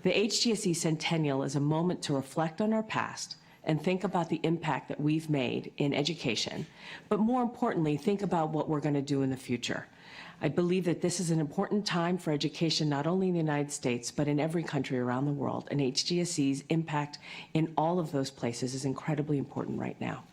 The HGSE Centennial is a moment to reflect on our past and think about the impact that we've made in education, but more importantly, think about what we're going to do in the future. I believe that this is an important time for education, not only in the United States, but in every country around the world, and HGSE's impact in all of those places is incredibly important right now.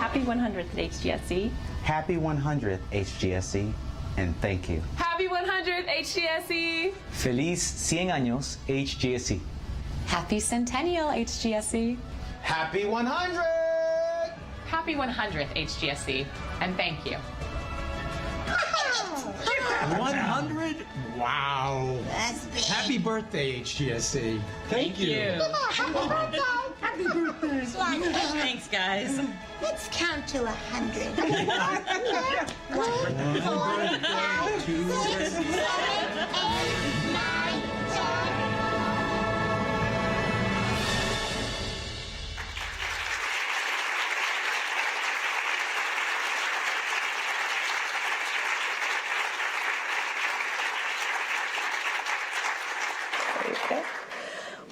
Happy 100th HGSE. Happy 100th HGSE, and thank you. Happy 100th HGSE. Feliz 100 años HGSE. Happy Centennial HGSE. Happy 100! Happy 100th HGSE, and thank you. 100? Wow. That's big. Happy birthday, HGSE. Thank you. Happy birthday. Happy birthday. Thanks, guys. Let's count to 100. 1, 4, 5, 6, 7, 8, 9, 10.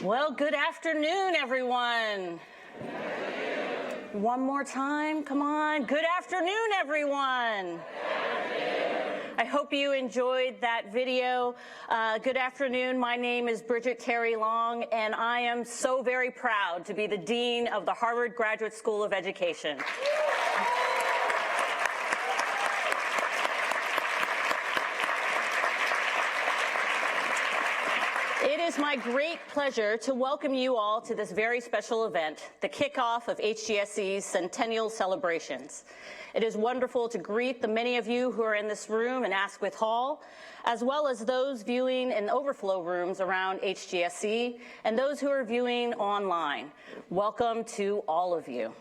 Well, good afternoon, everyone. One more time, come on. Good afternoon, everyone. I hope you enjoyed that video. Good afternoon. My name is Bridget Long, and I am so very proud to be the Dean of the Harvard Graduate School of Education. It is my great pleasure to welcome you all to this very special event, the kickoff of HGSE's Centennial celebrations. It is wonderful to greet the many of you who are in this room in Asquith Hall, as well as those viewing in overflow rooms around HGSE and those who are viewing online. Welcome to all of you.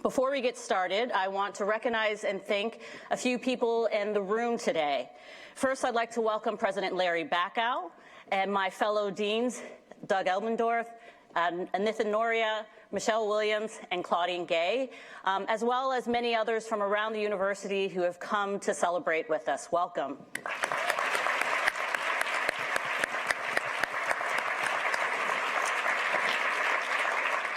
Before we get started, I want to recognize and thank a few people in the room today. First, I'd like to welcome President Larry Bacow and my fellow deans, Doug Elmendorf, Nitin Nohria, Michelle Williams, and Claudine Gay, as well as many others from around the university who have come to celebrate with us. Welcome.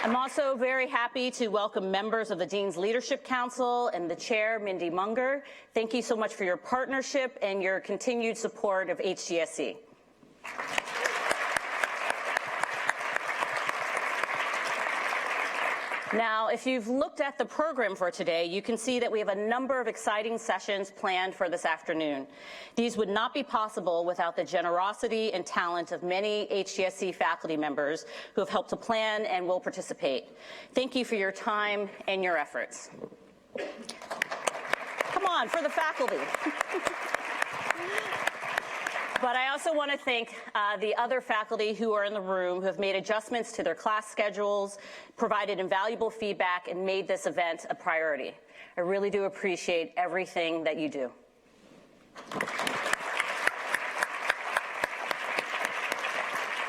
I'm also very happy to welcome members of the Dean's Leadership Council and the chair, Mindy Munger. Thank you so much for your partnership and your continued support of HGSE. Now, if you've looked at the program for today, you can see that we have a number of exciting sessions planned for this afternoon. These would not be possible without the generosity and talent of many HGSE faculty members who have helped to plan and will participate. Thank you for your time and your efforts. Come on, for the faculty. But I also want to thank the other faculty who are in the room who have made adjustments to their class schedules, provided invaluable feedback, and made this event a priority. I really do appreciate everything that you do.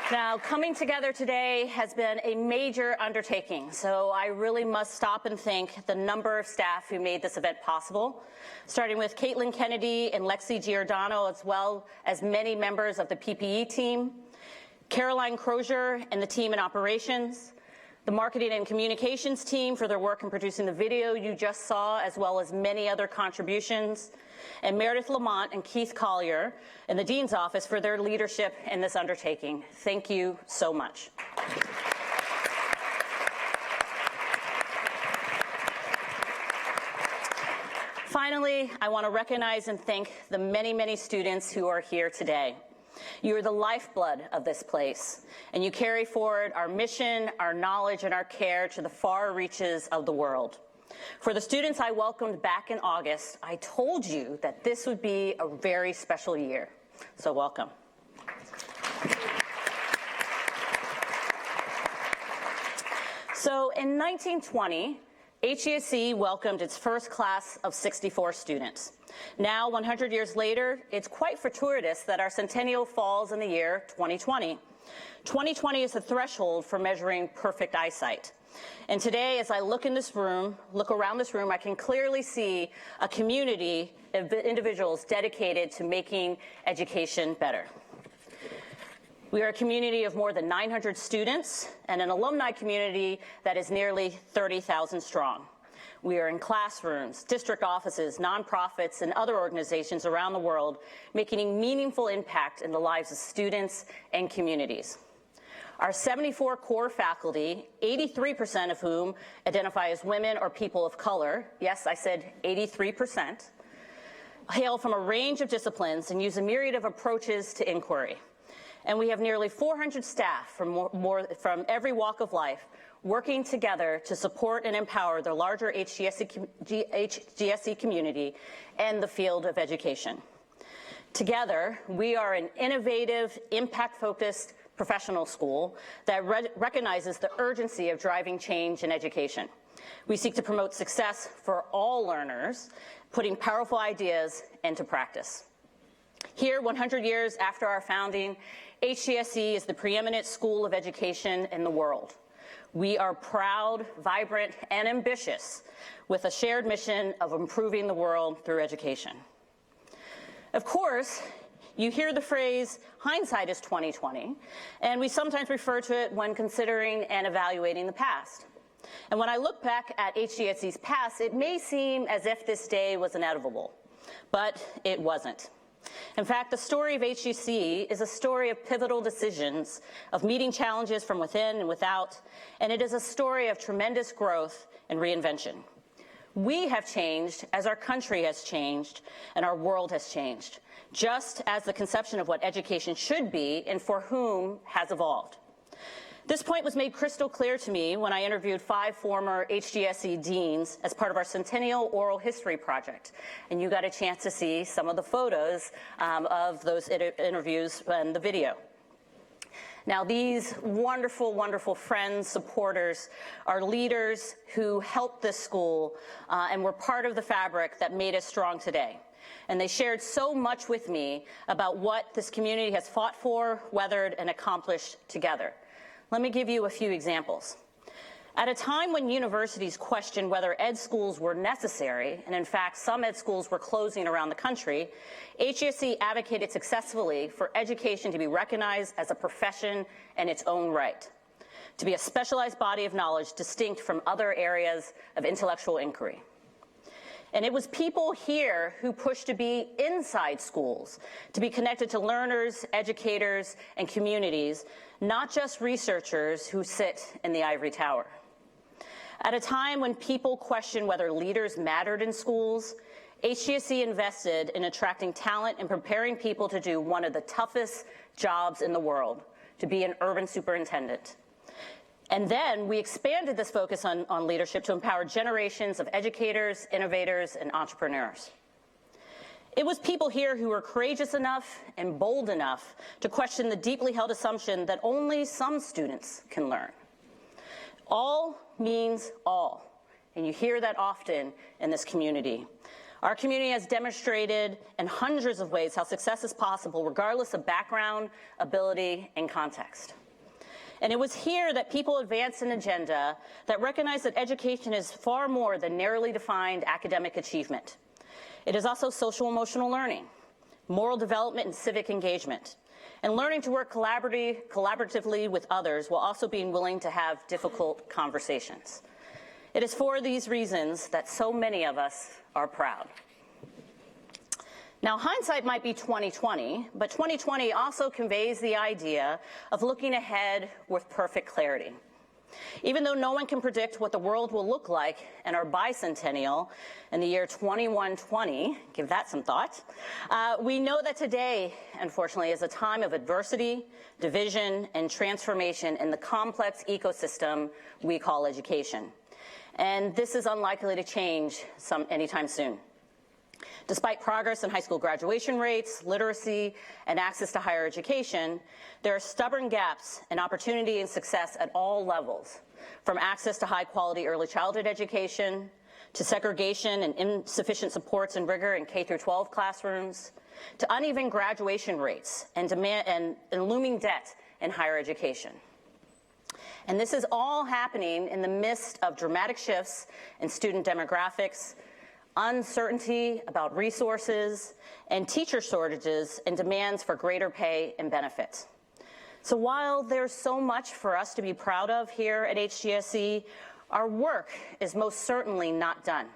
Now, coming together today has been a major undertaking, so I really must stop and thank the number of staff who made this event possible, starting with Caitlin Kennedy and Lexi Giordano, as well as many members of the PPE team, Caroline Crozier and the team in operations, the marketing and communications team for their work in producing the video you just saw, as well as many other contributions, and Meredith Lamont and Keith Collier in the Dean's office for their leadership in this undertaking. Thank you so much. Finally, I want to recognize and thank the many, many students who are here today. You are the lifeblood of this place, and you carry forward our mission, our knowledge, and our care to the far reaches of the world. For the students I welcomed back in August, I told you that this would be a very special year. So welcome. So in 1920, HGSE welcomed its first class of 64 students. Now, 100 years later, it's quite fortuitous that our centennial falls in the year 2020. 2020 is the threshold for measuring perfect eyesight. And today, as I look around this room, I can clearly see a community of individuals dedicated to making education better. We are a community of more than 900 students and an alumni community that is nearly 30,000 strong. We are in classrooms, district offices, nonprofits, and other organizations around the world, making a meaningful impact in the lives of students and communities. Our 74 core faculty, 83% of whom identify as women or people of color, yes, I said 83%, hail from a range of disciplines and use a myriad of approaches to inquiry. And we have nearly 400 staff from every walk of life working together to support and empower the larger HGSE community and the field of education. Together, we are an innovative, impact-focused professional school that recognizes the urgency of driving change in education. We seek to promote success for all learners, putting powerful ideas into practice. Here, 100 years after our founding, HGSE is the preeminent school of education in the world. We are proud, vibrant, and ambitious with a shared mission of improving the world through education. Of course, you hear the phrase, hindsight is 20/20, and we sometimes refer to it when considering and evaluating the past. And when I look back at HGSE's past, it may seem as if this day was inevitable. but it wasn't. In fact, the story of HGSE is a story of pivotal decisions, of meeting challenges from within and without, and it is a story of tremendous growth and reinvention. We have changed as our country has changed and our world has changed, just as the conception of what education should be and for whom has evolved. This point was made crystal clear to me when I interviewed 5 former HGSE deans as part of our Centennial Oral History Project. And you got a chance to see some of the photos of those interviews and the video. Now, these wonderful, wonderful friends, supporters, are leaders who helped this school and were part of the fabric that made us strong today. And they shared so much with me about what this community has fought for, weathered, and accomplished together. Let me give you a few examples. At a time when universities questioned whether ed schools were necessary, and in fact some ed schools were closing around the country, HGSE advocated successfully for education to be recognized as a profession in its own right, to be a specialized body of knowledge distinct from other areas of intellectual inquiry. And it was people here who pushed to be inside schools, to be connected to learners, educators, and communities, not just researchers who sit in the ivory tower. At a time when people questioned whether leaders mattered in schools, HGSE invested in attracting talent and preparing people to do one of the toughest jobs in the world, to be an urban superintendent. And then we expanded this focus on leadership to empower generations of educators, innovators, and entrepreneurs. It was people here who were courageous enough and bold enough to question the deeply held assumption that only some students can learn. All means all, and you hear that often in this community. Our community has demonstrated in hundreds of ways how success is possible regardless of background, ability, and context. And it was here that people advanced an agenda that recognized that education is far more than narrowly defined academic achievement. It is also social-emotional learning, moral development and civic engagement, and learning to work collaboratively with others while also being willing to have difficult conversations. It is for these reasons that so many of us are proud. Now, hindsight might be 20/20, but 2020 also conveys the idea of looking ahead with perfect clarity. Even though no one can predict what the world will look like in our bicentennial in the year 2120, give that some thought, we know that today, unfortunately, is a time of adversity, division, and transformation in the complex ecosystem we call education. And this is unlikely to change anytime soon. Despite progress in high school graduation rates, literacy, and access to higher education, there are stubborn gaps in opportunity and success at all levels, from access to high-quality early childhood education, to segregation and insufficient supports and rigor in K-12 classrooms, to uneven graduation rates and looming debt in higher education. And this is all happening in the midst of dramatic shifts in student demographics, uncertainty about resources, and teacher shortages and demands for greater pay and benefits. So while there's so much for us to be proud of here at HGSE, our work is most certainly not done.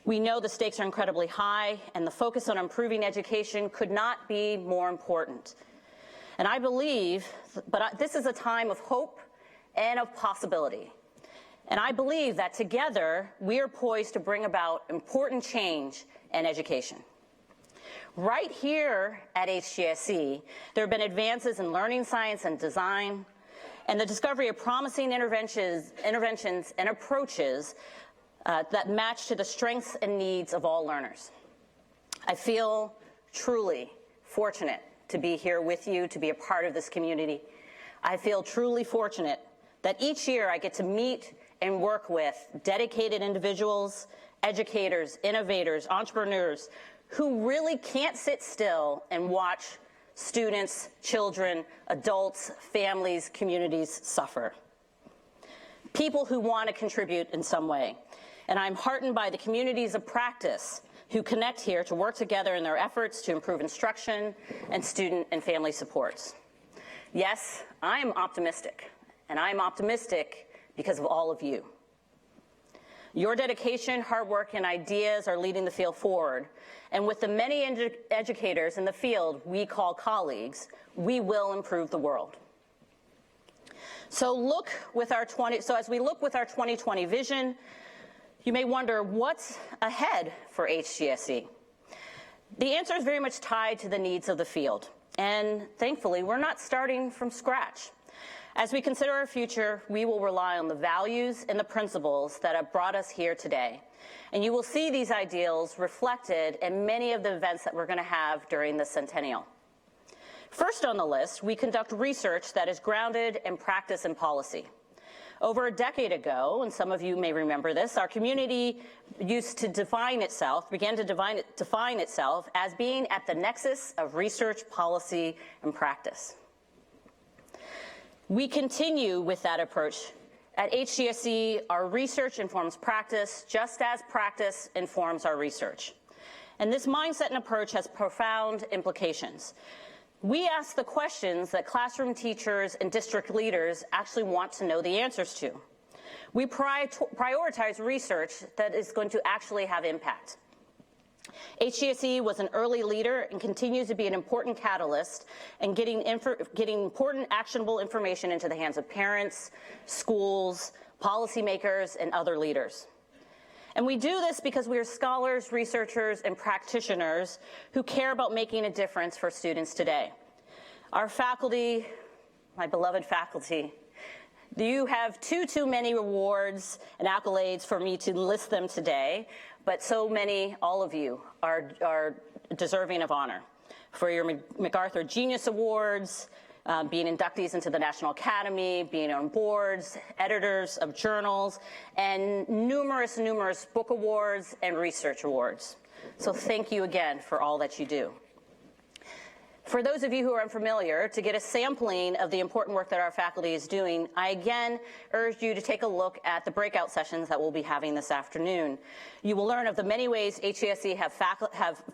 We know the stakes are incredibly high, and the focus on improving education could not be more important. And I believe, this is a time of hope and of possibility. And I believe that together, we are poised to bring about important change in education. Right here at HGSE, there have been advances in learning science and design, and the discovery of promising interventions and approaches that match to the strengths and needs of all learners. I feel truly fortunate to be here with you, to be a part of this community. I feel truly fortunate that each year I get to meet and work with dedicated individuals, educators, innovators, entrepreneurs who really can't sit still and watch students, children, adults, families, communities suffer. People who want to contribute in some way. And I'm heartened by the communities of practice who connect here to work together in their efforts to improve instruction and student and family supports. Yes, I'm optimistic, and I'm optimistic because of all of you. Your dedication, hard work, and ideas are leading the field forward. And with the many educators in the field we call colleagues, we will improve the world. So as we look with our 2020 vision, you may wonder what's ahead for HGSE. The answer is very much tied to the needs of the field. And thankfully, we're not starting from scratch. As we consider our future, we will rely on the values and the principles that have brought us here today. And you will see these ideals reflected in many of the events that we're going to have during the Centennial. First on the list, we conduct research that is grounded in practice and policy. Over a decade ago, and some of you may remember this, our community began to define itself as being at the nexus of research, policy, and practice. We continue with that approach. At HGSE, our research informs practice just as practice informs our research. And this mindset and approach has profound implications. We ask the questions that classroom teachers and district leaders actually want to know the answers to. We prioritize research that is going to actually have impact. HGSE was an early leader and continues to be an important catalyst in getting important actionable information into the hands of parents, schools, policymakers, and other leaders. And we do this because we are scholars, researchers, and practitioners who care about making a difference for students today. Our faculty, my beloved faculty, you have too many awards and accolades for me to list them today, but so many, all of you, are deserving of honor. For your MacArthur Genius Awards, being inductees into the National Academy, being on boards, editors of journals, and numerous book awards and research awards. So thank you again for all that you do. For those of you who are unfamiliar, to get a sampling of the important work that our faculty is doing, I again urge you to take a look at the breakout sessions that we'll be having this afternoon. You will learn of the many ways HGSE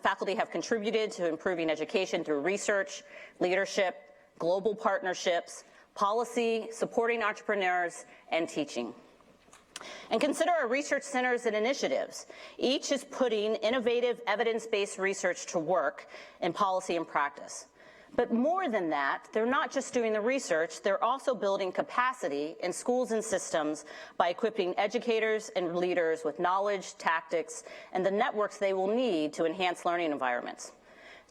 faculty have contributed to improving education through research, leadership, global partnerships, policy, supporting entrepreneurs, and teaching. And consider our research centers and initiatives. Each is putting innovative evidence-based research to work in policy and practice. But more than that, they're not just doing the research, they're also building capacity in schools and systems by equipping educators and leaders with knowledge, tactics, and the networks they will need to enhance learning environments.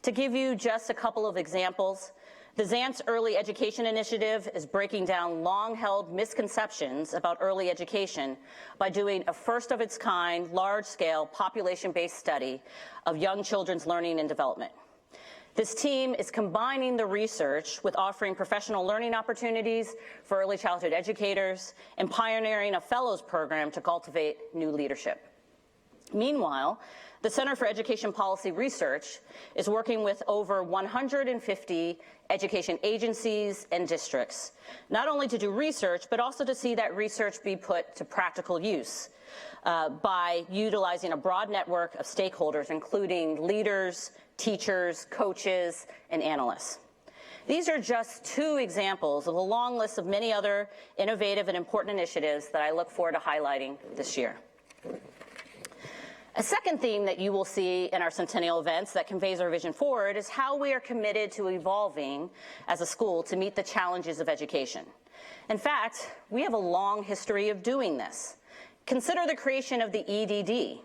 To give you just a couple of examples, the Zant's Early Education Initiative is breaking down long-held misconceptions about early education by doing a first-of-its-kind, large-scale, population-based study of young children's learning and development. This team is combining the research with offering professional learning opportunities for early childhood educators and pioneering a fellows program to cultivate new leadership. Meanwhile, the Center for Education Policy Research is working with over 150 education agencies and districts, not only to do research, but also to see that research be put to practical use by utilizing a broad network of stakeholders, including leaders, teachers, coaches, and analysts. These are just two examples of a long list of many other innovative and important initiatives that I look forward to highlighting this year. A second theme that you will see in our Centennial events that conveys our vision forward is how we are committed to evolving as a school to meet the challenges of education. In fact, we have a long history of doing this. Consider the creation of the EDD,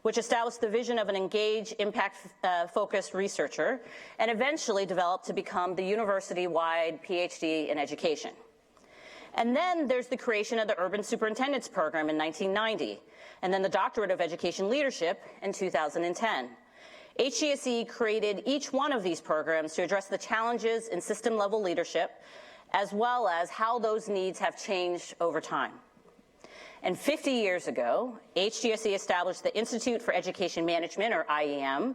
which established the vision of an engaged, impact-focused researcher and eventually developed to become the university-wide PhD in education. And then there's the creation of the Urban Superintendent's Program in 1990, and then the Doctorate of Education Leadership in 2010. HGSE created each one of these programs to address the challenges in system-level leadership, as well as how those needs have changed over time. And 50 years ago, HGSE established the Institute for Education Management, or IEM,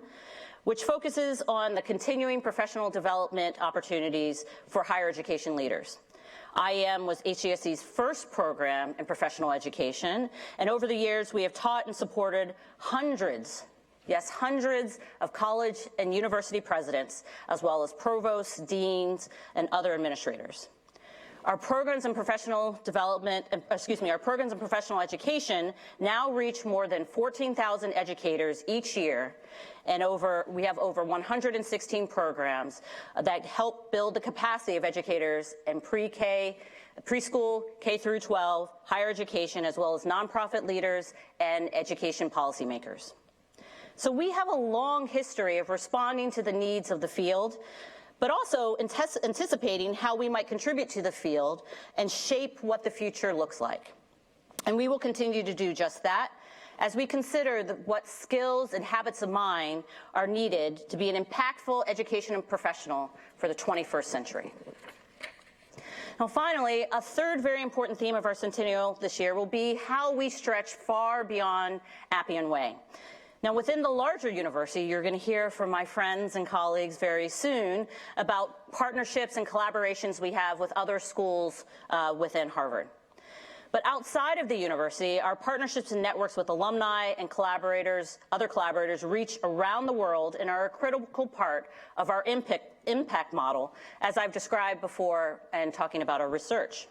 which focuses on the continuing professional development opportunities for higher education leaders. IEM was HGSE's first program in professional education, and over the years we have taught and supported hundreds, yes, hundreds of college and university presidents, as well as provosts, deans, and other administrators. Our programs in professional development, our programs in professional education now reach more than 14,000 educators each year, and we have over 116 programs that help build the capacity of educators in pre-K, preschool, K through 12, higher education, as well as nonprofit leaders and education policymakers. So we have a long history of responding to the needs of the field, but also anticipating how we might contribute to the field and shape what the future looks like. And we will continue to do just that as we consider what skills and habits of mind are needed to be an impactful education professional for the 21st century. Now finally, a third very important theme of our Centennial this year will be how we stretch far beyond Appian Way. Now, within the larger university, you're going to hear from my friends and colleagues very soon about partnerships and collaborations we have with other schools within Harvard. But outside of the university, our partnerships and networks with alumni and other collaborators reach around the world and are a critical part of our impact model, as I've described before and talking about our research.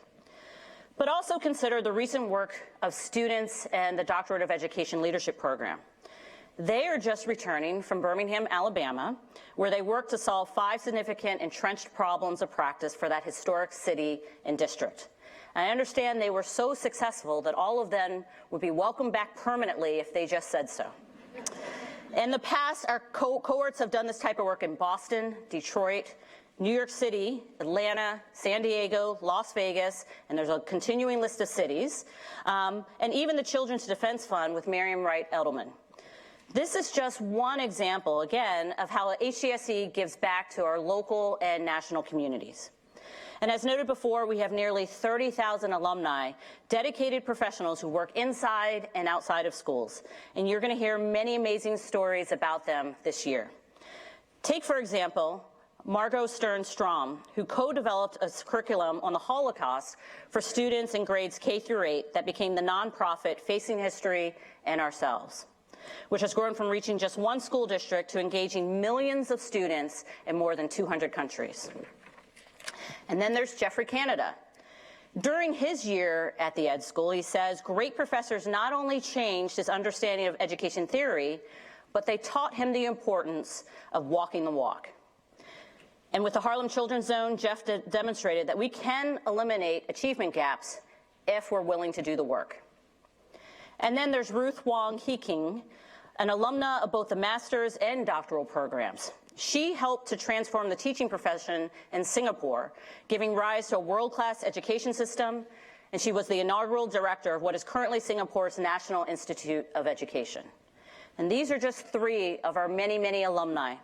But also consider the recent work of students and the Doctorate of Education Leadership Program. They are just returning from Birmingham, Alabama, where they worked to solve 5 significant entrenched problems of practice for that historic city and district. And I understand they were so successful that all of them would be welcomed back permanently if they just said so. In the past, our cohorts have done this type of work in Boston, Detroit, New York City, Atlanta, San Diego, Las Vegas, and there's a continuing list of cities, and even the Children's Defense Fund with Miriam Wright Edelman. This is just one example, again, of how HGSE gives back to our local and national communities. And as noted before, we have nearly 30,000 alumni, dedicated professionals who work inside and outside of schools. And you're going to hear many amazing stories about them this year. Take, for example, Margot Stern-Strom, who co-developed a curriculum on the Holocaust for students in grades K through 8 that became the nonprofit Facing History and Ourselves, which has grown from reaching just one school district to engaging millions of students in more than 200 countries. And then there's Jeffrey Canada. During his year at the Ed School, he says, great professors not only changed his understanding of education theory, but they taught him the importance of walking the walk. And with the Harlem Children's Zone, Jeff demonstrated that we can eliminate achievement gaps if we're willing to do the work. And then there's Ruth Wong Heking, an alumna of both the master's and doctoral programs. She helped to transform the teaching profession in Singapore, giving rise to a world-class education system, and she was the inaugural director of what is currently Singapore's National Institute of Education. And these are just 3 of our many, many alumni.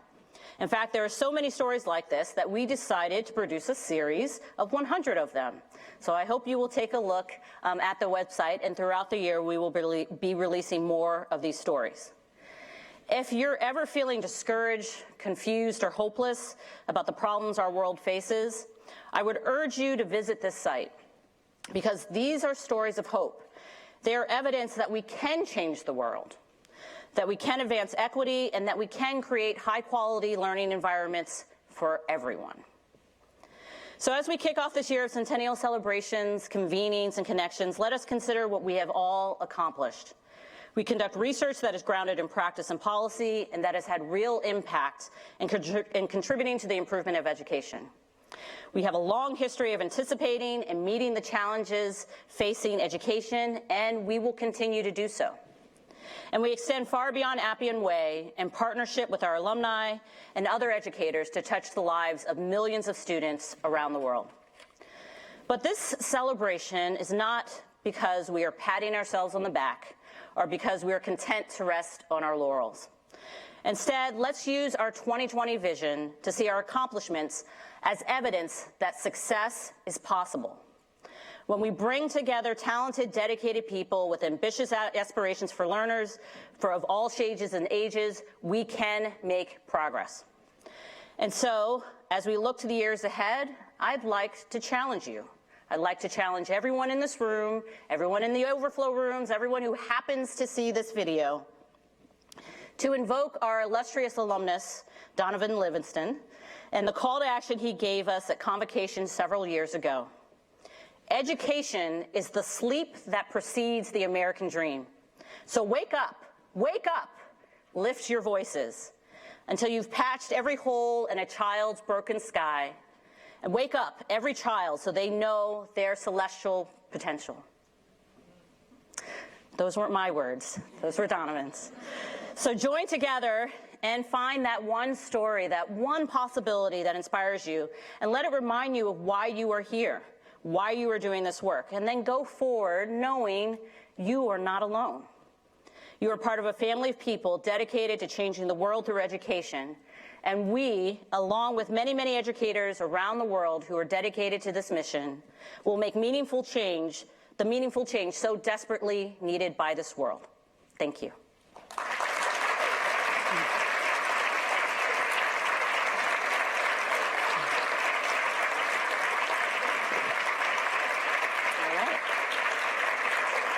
In fact, there are so many stories like this that we decided to produce a series of 100 of them. So I hope you will take a look at the website, and throughout the year we will be releasing more of these stories. If you're ever feeling discouraged, confused, or hopeless about the problems our world faces, I would urge you to visit this site, because these are stories of hope. They are evidence that we can change the world, that we can advance equity, and that we can create high-quality learning environments for everyone. So as we kick off this year of Centennial celebrations, convenings, and connections, let us consider what we have all accomplished. We conduct research that is grounded in practice and policy, and that has had real impact in contributing to the improvement of education. We have a long history of anticipating and meeting the challenges facing education, and we will continue to do so. And we extend far beyond Appian Way in partnership with our alumni and other educators to touch the lives of millions of students around the world. But this celebration is not because we are patting ourselves on the back or because we are content to rest on our laurels. Instead, let's use our 2020 vision to see our accomplishments as evidence that success is possible. When we bring together talented, dedicated people with ambitious aspirations for learners of all stages and ages, we can make progress. And so, as we look to the years ahead, I'd like to challenge you. I'd like to challenge everyone in this room, everyone in the overflow rooms, everyone who happens to see this video, to invoke our illustrious alumnus, Donovan Livingston, and the call to action he gave us at convocation several years ago. Education is the sleep that precedes the American dream. So wake up, lift your voices until you've patched every hole in a child's broken sky. And wake up every child so they know their celestial potential. Those weren't my words, those were Donovan's. So join together and find that one story, that one possibility that inspires you, and let it remind you of why you are here, why you are doing this work, and then go forward knowing you are not alone. You are part of a family of people dedicated to changing the world through education, and we, along with many, many educators around the world who are dedicated to this mission, will make meaningful change, the meaningful change so desperately needed by this world. Thank you.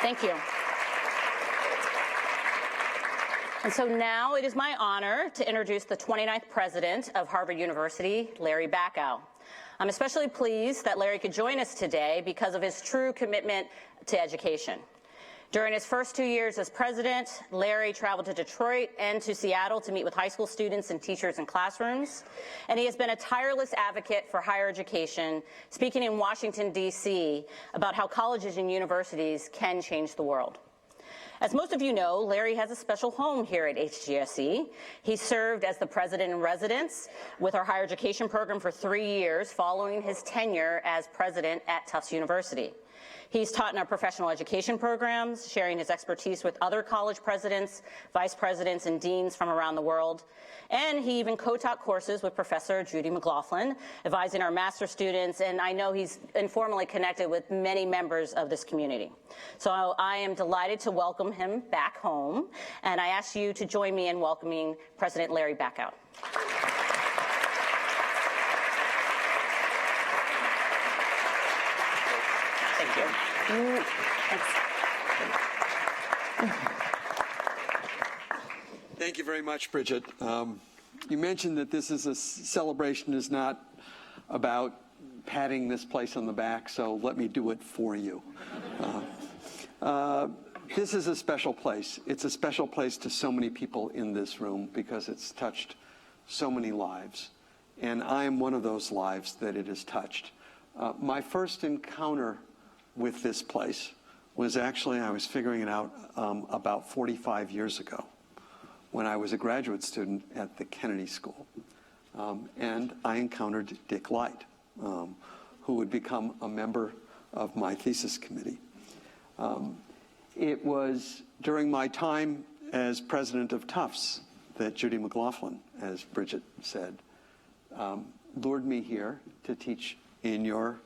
Thank you. And so now it is my honor to introduce the 29th president of Harvard University, Larry Bacow. I'm especially pleased that Larry could join us today because of his true commitment to education. During his first 2 years as president, Larry traveled to Detroit and to Seattle to meet with high school students and teachers in classrooms. And he has been a tireless advocate for higher education, speaking in Washington, D.C. about how colleges and universities can change the world. As most of you know, Larry has a special home here at HGSE. He served as the president in residence with our higher education program for 3 years following his tenure as president at Tufts University. He's taught in our professional education programs, sharing his expertise with other college presidents, vice presidents, and deans from around the world. And he even co-taught courses with Professor Judy McLaughlin, advising our master students, and I know he's informally connected with many members of this community. So I am delighted to welcome him back home, and I ask you to join me in welcoming President Larry Bacow. Thank you. Thanks. Thank you very much, Bridget. You mentioned that this is a celebration is not about patting this place on the back, so let me do it for you. This is a special place. It's a special place to so many people in this room because it's touched so many lives, and I am one of those lives that it has touched. My first encounter with this place was actually, I was figuring it out about 45 years ago when I was a graduate student at the Kennedy School. And I encountered Dick Light, who would become a member of my thesis committee. It was during my time as president of Tufts that Judy McLaughlin, as Bridget said, lured me here to teach in your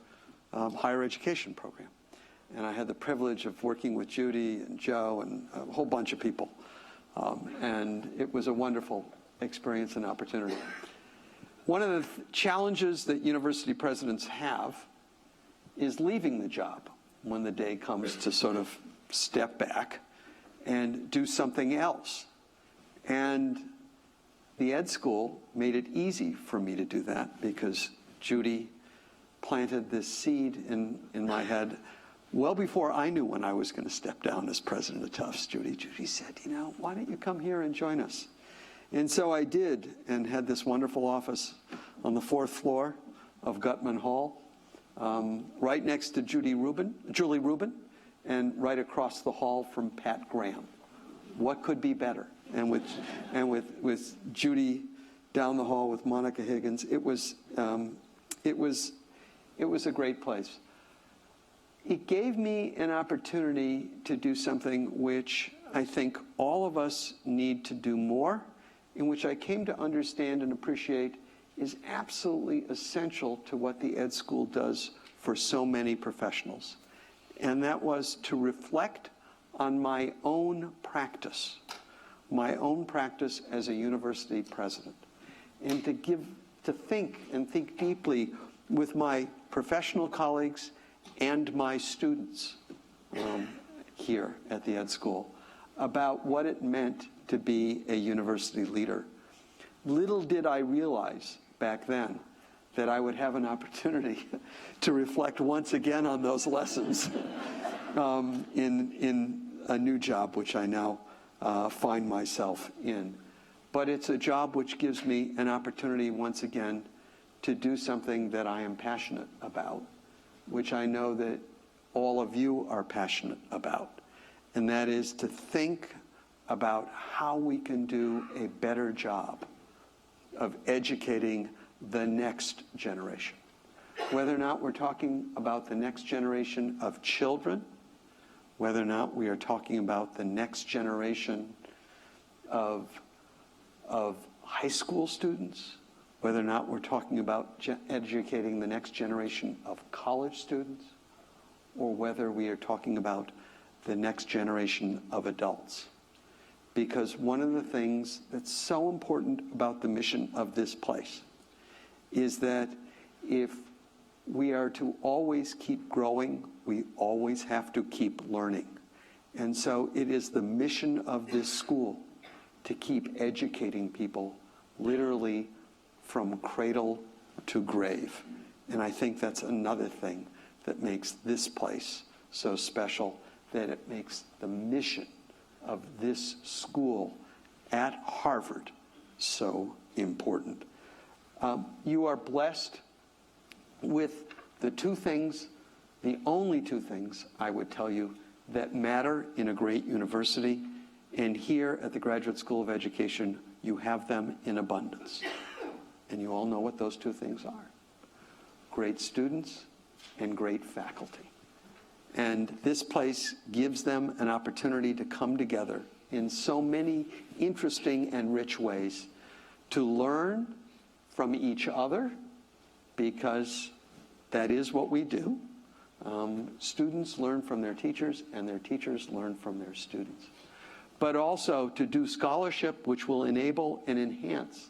higher education program. And I had the privilege of working with Judy and Joe and a whole bunch of people. And it was a wonderful experience and opportunity. One of the challenges that university presidents have is leaving the job when the day comes to sort of step back and do something else. And the Ed School made it easy for me to do that because Judy planted this seed in my head well before I knew when I was going to step down as president of Tufts. Judy said, you know, why don't you come here and join us? And so I did, and had this wonderful office on the 4th floor of Gutman Hall, right next to Julie Rubin, and right across the hall from Pat Graham. What could be better? And with Judy down the hall with Monica Higgins, it was a great place. It gave me an opportunity to do something which I think all of us need to do more, in which I came to understand and appreciate is absolutely essential to what the Ed School does for so many professionals. And that was to reflect on my own practice as a university president, and to think deeply with my professional colleagues and my students here at the Ed School about what it meant to be a university leader. Little did I realize back then that I would have an opportunity to reflect once again on those lessons in a new job, which I now find myself in. But it's a job which gives me an opportunity once again to do something that I am passionate about, which I know that all of you are passionate about, and that is to think about how we can do a better job of educating the next generation. Whether or not we're talking about the next generation of children, whether or not we are talking about the next generation of high school students, whether or not we're talking about educating the next generation of college students, or whether we are talking about the next generation of adults. Because one of the things that's so important about the mission of this place is that if we are to always keep growing, we always have to keep learning. And so it is the mission of this school to keep educating people literally from cradle to grave. And I think that's another thing that makes this place so special, that it makes the mission of this school at Harvard so important. You are blessed with the two things, the only two things I would tell you that matter in a great university, and here at the Graduate School of Education, you have them in abundance. And you all know what those two things are: great students and great faculty. And this place gives them an opportunity to come together in so many interesting and rich ways to learn from each other, because that is what we do. Students learn from their teachers, and their teachers learn from their students. But also to do scholarship which will enable and enhance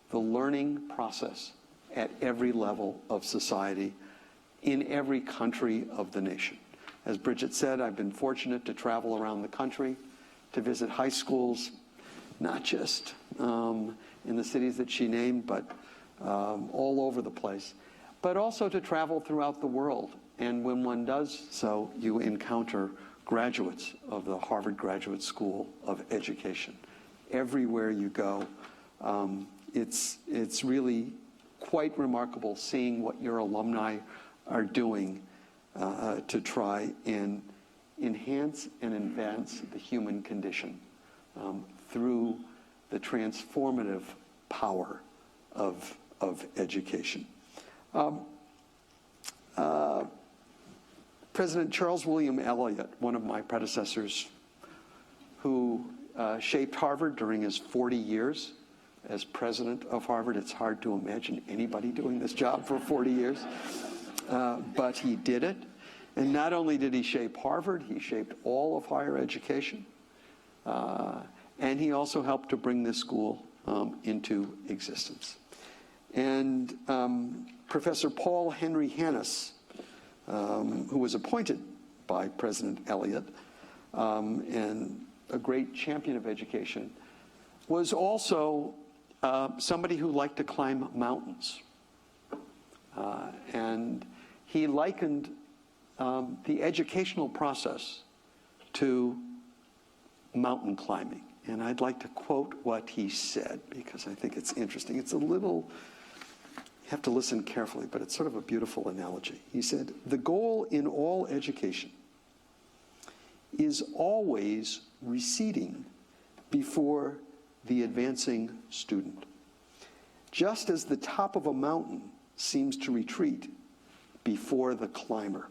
the learning process at every level of society in every country of the nation. As Bridget said, I've been fortunate to travel around the country to visit high schools, not just in the cities that she named, but all over the place, but also to travel throughout the world. And when one does so, you encounter graduates of the Harvard Graduate School of Education. Everywhere you go, it's really quite remarkable seeing what your alumni are doing to try and enhance and advance the human condition through the transformative power of education. President Charles William Eliot, one of my predecessors, who shaped Harvard during his 40 years as president of Harvard. It's hard to imagine anybody doing this job for 40 years, but he did it. And not only did he shape Harvard, he shaped all of higher education, and he also helped to bring this school into existence. And Professor Paul Henry Hannes, who was appointed by President Eliot and a great champion of education, was also somebody who liked to climb mountains. And he likened the educational process to mountain climbing. And I'd like to quote what he said, because I think it's interesting. It's a little, you have to listen carefully, but it's sort of a beautiful analogy. He said, "The goal in all education is always receding before the advancing student, just as the top of a mountain seems to retreat before the climber.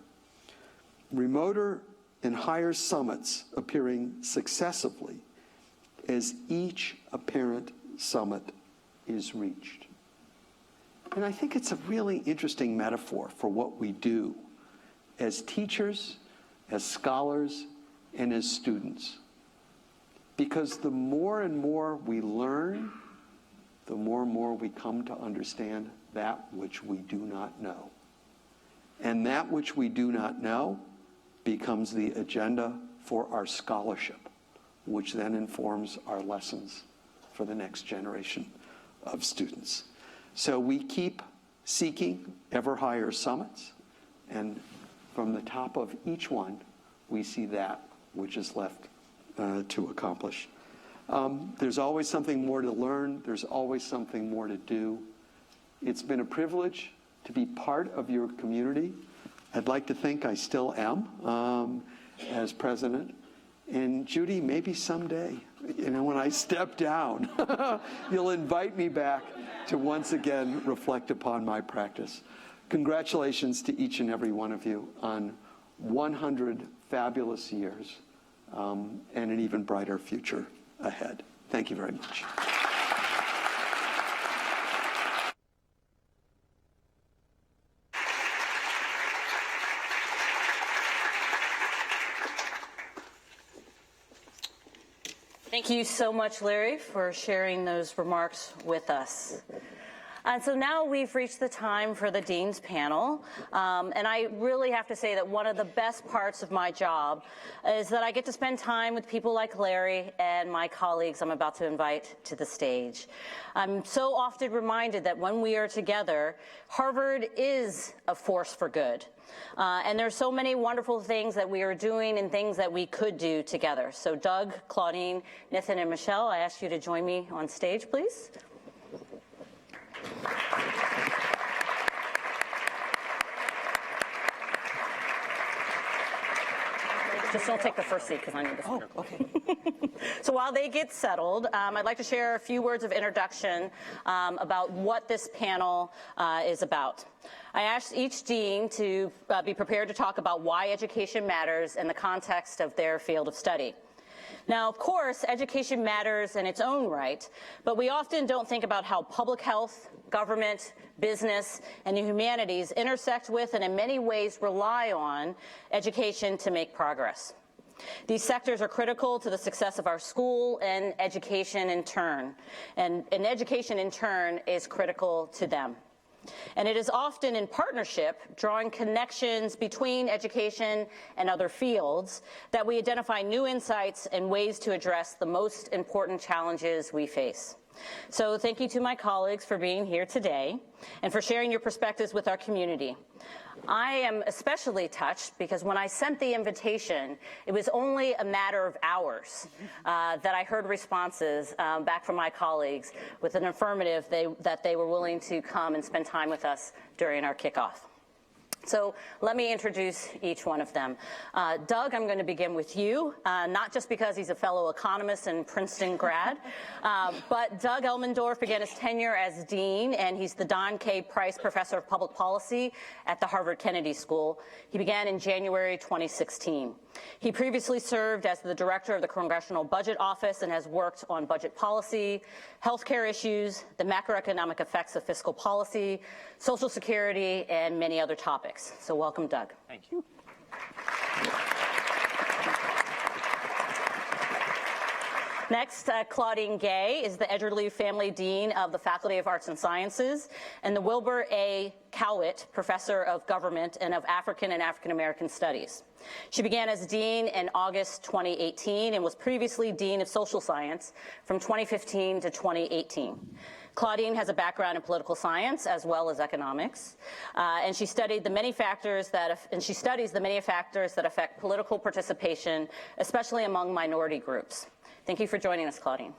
Remoter and higher summits appearing successively as each apparent summit is reached." And I think it's a really interesting metaphor for what we do as teachers, as scholars, and as students. Because the more and more we learn, the more and more we come to understand that which we do not know. And that which we do not know becomes the agenda for our scholarship, which then informs our lessons for the next generation of students. So we keep seeking ever higher summits, and from the top of each one, we see that which is left to accomplish. There's always something more to learn. There's always something more to do. It's been a privilege to be part of your community. I'd like to think I still am as president. And Judy, maybe someday, when I step down, you'll invite me back to once again reflect upon my practice. Congratulations to each and every one of you on 100 fabulous years and an even brighter future ahead. Thank you very much. Thank you so much, Larry, for sharing those remarks with us. And so now we've reached the time for the Dean's Panel. And I really have to say that one of the best parts of my job is that I get to spend time with people like Larry and my colleagues I'm about to invite to the stage. I'm so often reminded that when we are together, Harvard is a force for good. And there's so many wonderful things that we are doing and things that we could do together. So Doug, Claudine, Nitin, and Michelle, I ask you to join me on stage, please. Just don't take the first seat because I need this one. Oh, okay. So while they get settled, I'd like to share a few words of introduction about what this panel is about. I asked each dean to be prepared to talk about why education matters in the context of their field of study. Now, of course, education matters in its own right, but we often don't think about how public health, government, business, and the humanities intersect with and in many ways rely on education to make progress. These sectors are critical to the success of our school and education in turn, and education in turn is critical to them. And it is often in partnership, drawing connections between education and other fields, that we identify new insights and ways to address the most important challenges we face. So thank you to my colleagues for being here today and for sharing your perspectives with our community. I am especially touched because when I sent the invitation, it was only a matter of hours that I heard responses back from my colleagues with an affirmative that they were willing to come and spend time with us during our kickoff. So let me introduce each one of them. Doug, I'm going to begin with you, not just because he's a fellow economist and Princeton grad, but Doug Elmendorf began his tenure as dean, and he's the Don K. Price Professor of Public Policy at the Harvard Kennedy School. He began in January 2016. He previously served as the director of the Congressional Budget Office and has worked on budget policy, healthcare issues, the macroeconomic effects of fiscal policy, Social Security, and many other topics. So welcome, Doug. Thank you. Next, Claudine Gay is the Edgerly Family Dean of the Faculty of Arts and Sciences and the Wilbur A. Cowett Professor of Government and of African and African American Studies. She began as dean in August 2018 and was previously Dean of Social Science from 2015 to 2018. Claudine has a background in political science as well as economics, and she studied the many factors she studies the many factors that affect political participation, especially among minority groups. Thank you for joining us, Claudine.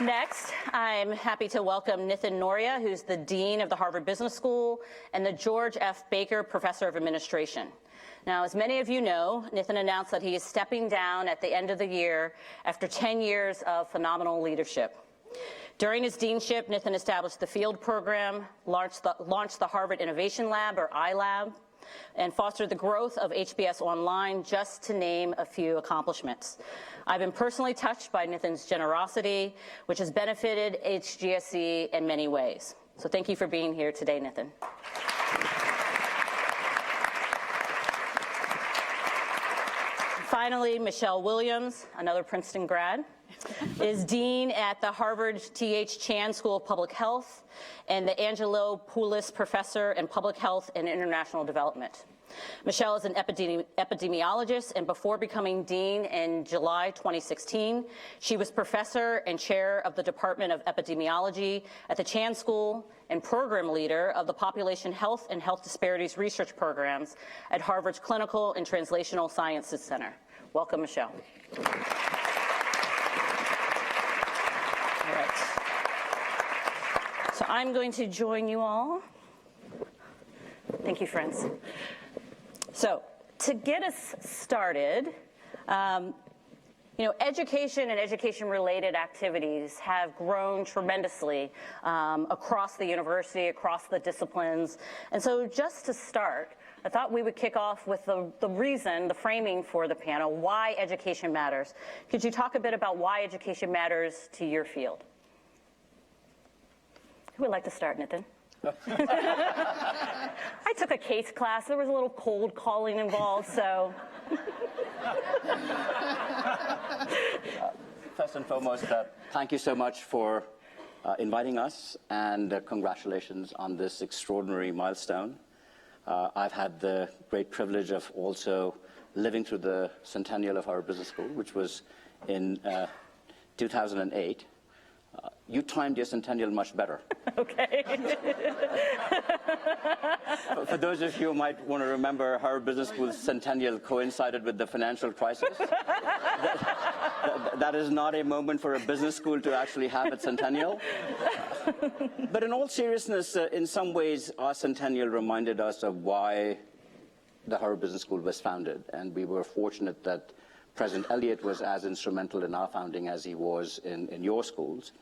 Next, I'm happy to welcome Nitin Nohria, who's the Dean of the Harvard Business School and the George F. Baker Professor of Administration. Now, as many of you know, Nitin announced that he is stepping down at the end of the year after 10 years of phenomenal leadership. During his deanship, Nitin established the Field Program, launched the Harvard Innovation Lab, or iLab, and fostered the growth of HBS Online, just to name a few accomplishments. I've been personally touched by Nitin's generosity, which has benefited HGSE in many ways. So thank you for being here today, Nitin. Finally, Michelle Williams, another Princeton grad, is Dean at the Harvard T.H. Chan School of Public Health and the Angelo Poulos Professor in Public Health and International Development. Michelle is an epidemiologist, and before becoming dean in July 2016, she was professor and chair of the Department of Epidemiology at the Chan School and program leader of the Population Health and Health Disparities Research Programs at Harvard's Clinical and Translational Sciences Center. Welcome, Michelle. All right. So I'm going to join you all. Thank you, friends. So to get us started, education and education-related activities have grown tremendously across the university, across the disciplines. And so just to start, I thought we would kick off with the framing for the panel, why education matters. Could you talk a bit about why education matters to your field? Who would like to start, Nitin? I took a case class. There was a little cold calling involved, so. First and foremost, thank you so much for inviting us, and congratulations on this extraordinary milestone. I've had the great privilege of also living through the Centennial of Harvard Business School, which was in 2008. You timed your Centennial much better. Okay. For those of you who might want to remember, Harvard Business School's Centennial coincided with the financial crisis. That is not a moment for a business school to actually have its Centennial. But in all seriousness, in some ways, our Centennial reminded us of why the Harvard Business School was founded. And we were fortunate that President Eliot was as instrumental in our founding as he was in your schools.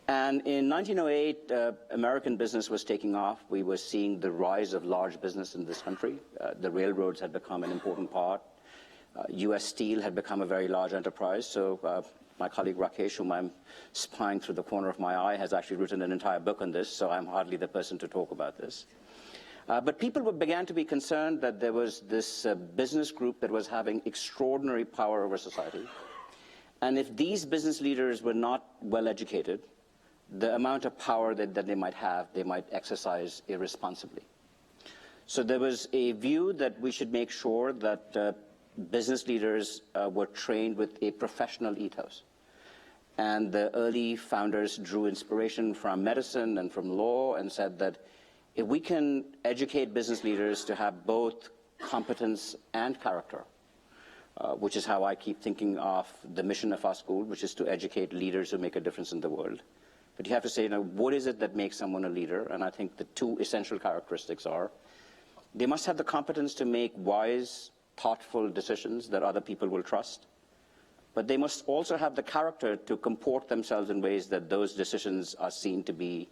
And in 1908, American business was taking off. We were seeing the rise of large business in this country. The railroads had become an important part. U.S. Steel had become a very large enterprise. So my colleague Rakesh, whom I'm spying through the corner of my eye, has actually written an entire book on this, so I'm hardly the person to talk about this. But people began to be concerned that there was this business group that was having extraordinary power over society. And if these business leaders were not well educated, the amount of power that they might have, they might exercise irresponsibly. So there was a view that we should make sure that business leaders were trained with a professional ethos. And the early founders drew inspiration from medicine and from law and said that if we can educate business leaders to have both competence and character, which is how I keep thinking of the mission of our school, which is to educate leaders who make a difference in the world. But you have to say, what is it that makes someone a leader? And I think the two essential characteristics are, they must have the competence to make wise, thoughtful decisions that other people will trust. But they must also have the character to comport themselves in ways that those decisions are seen to be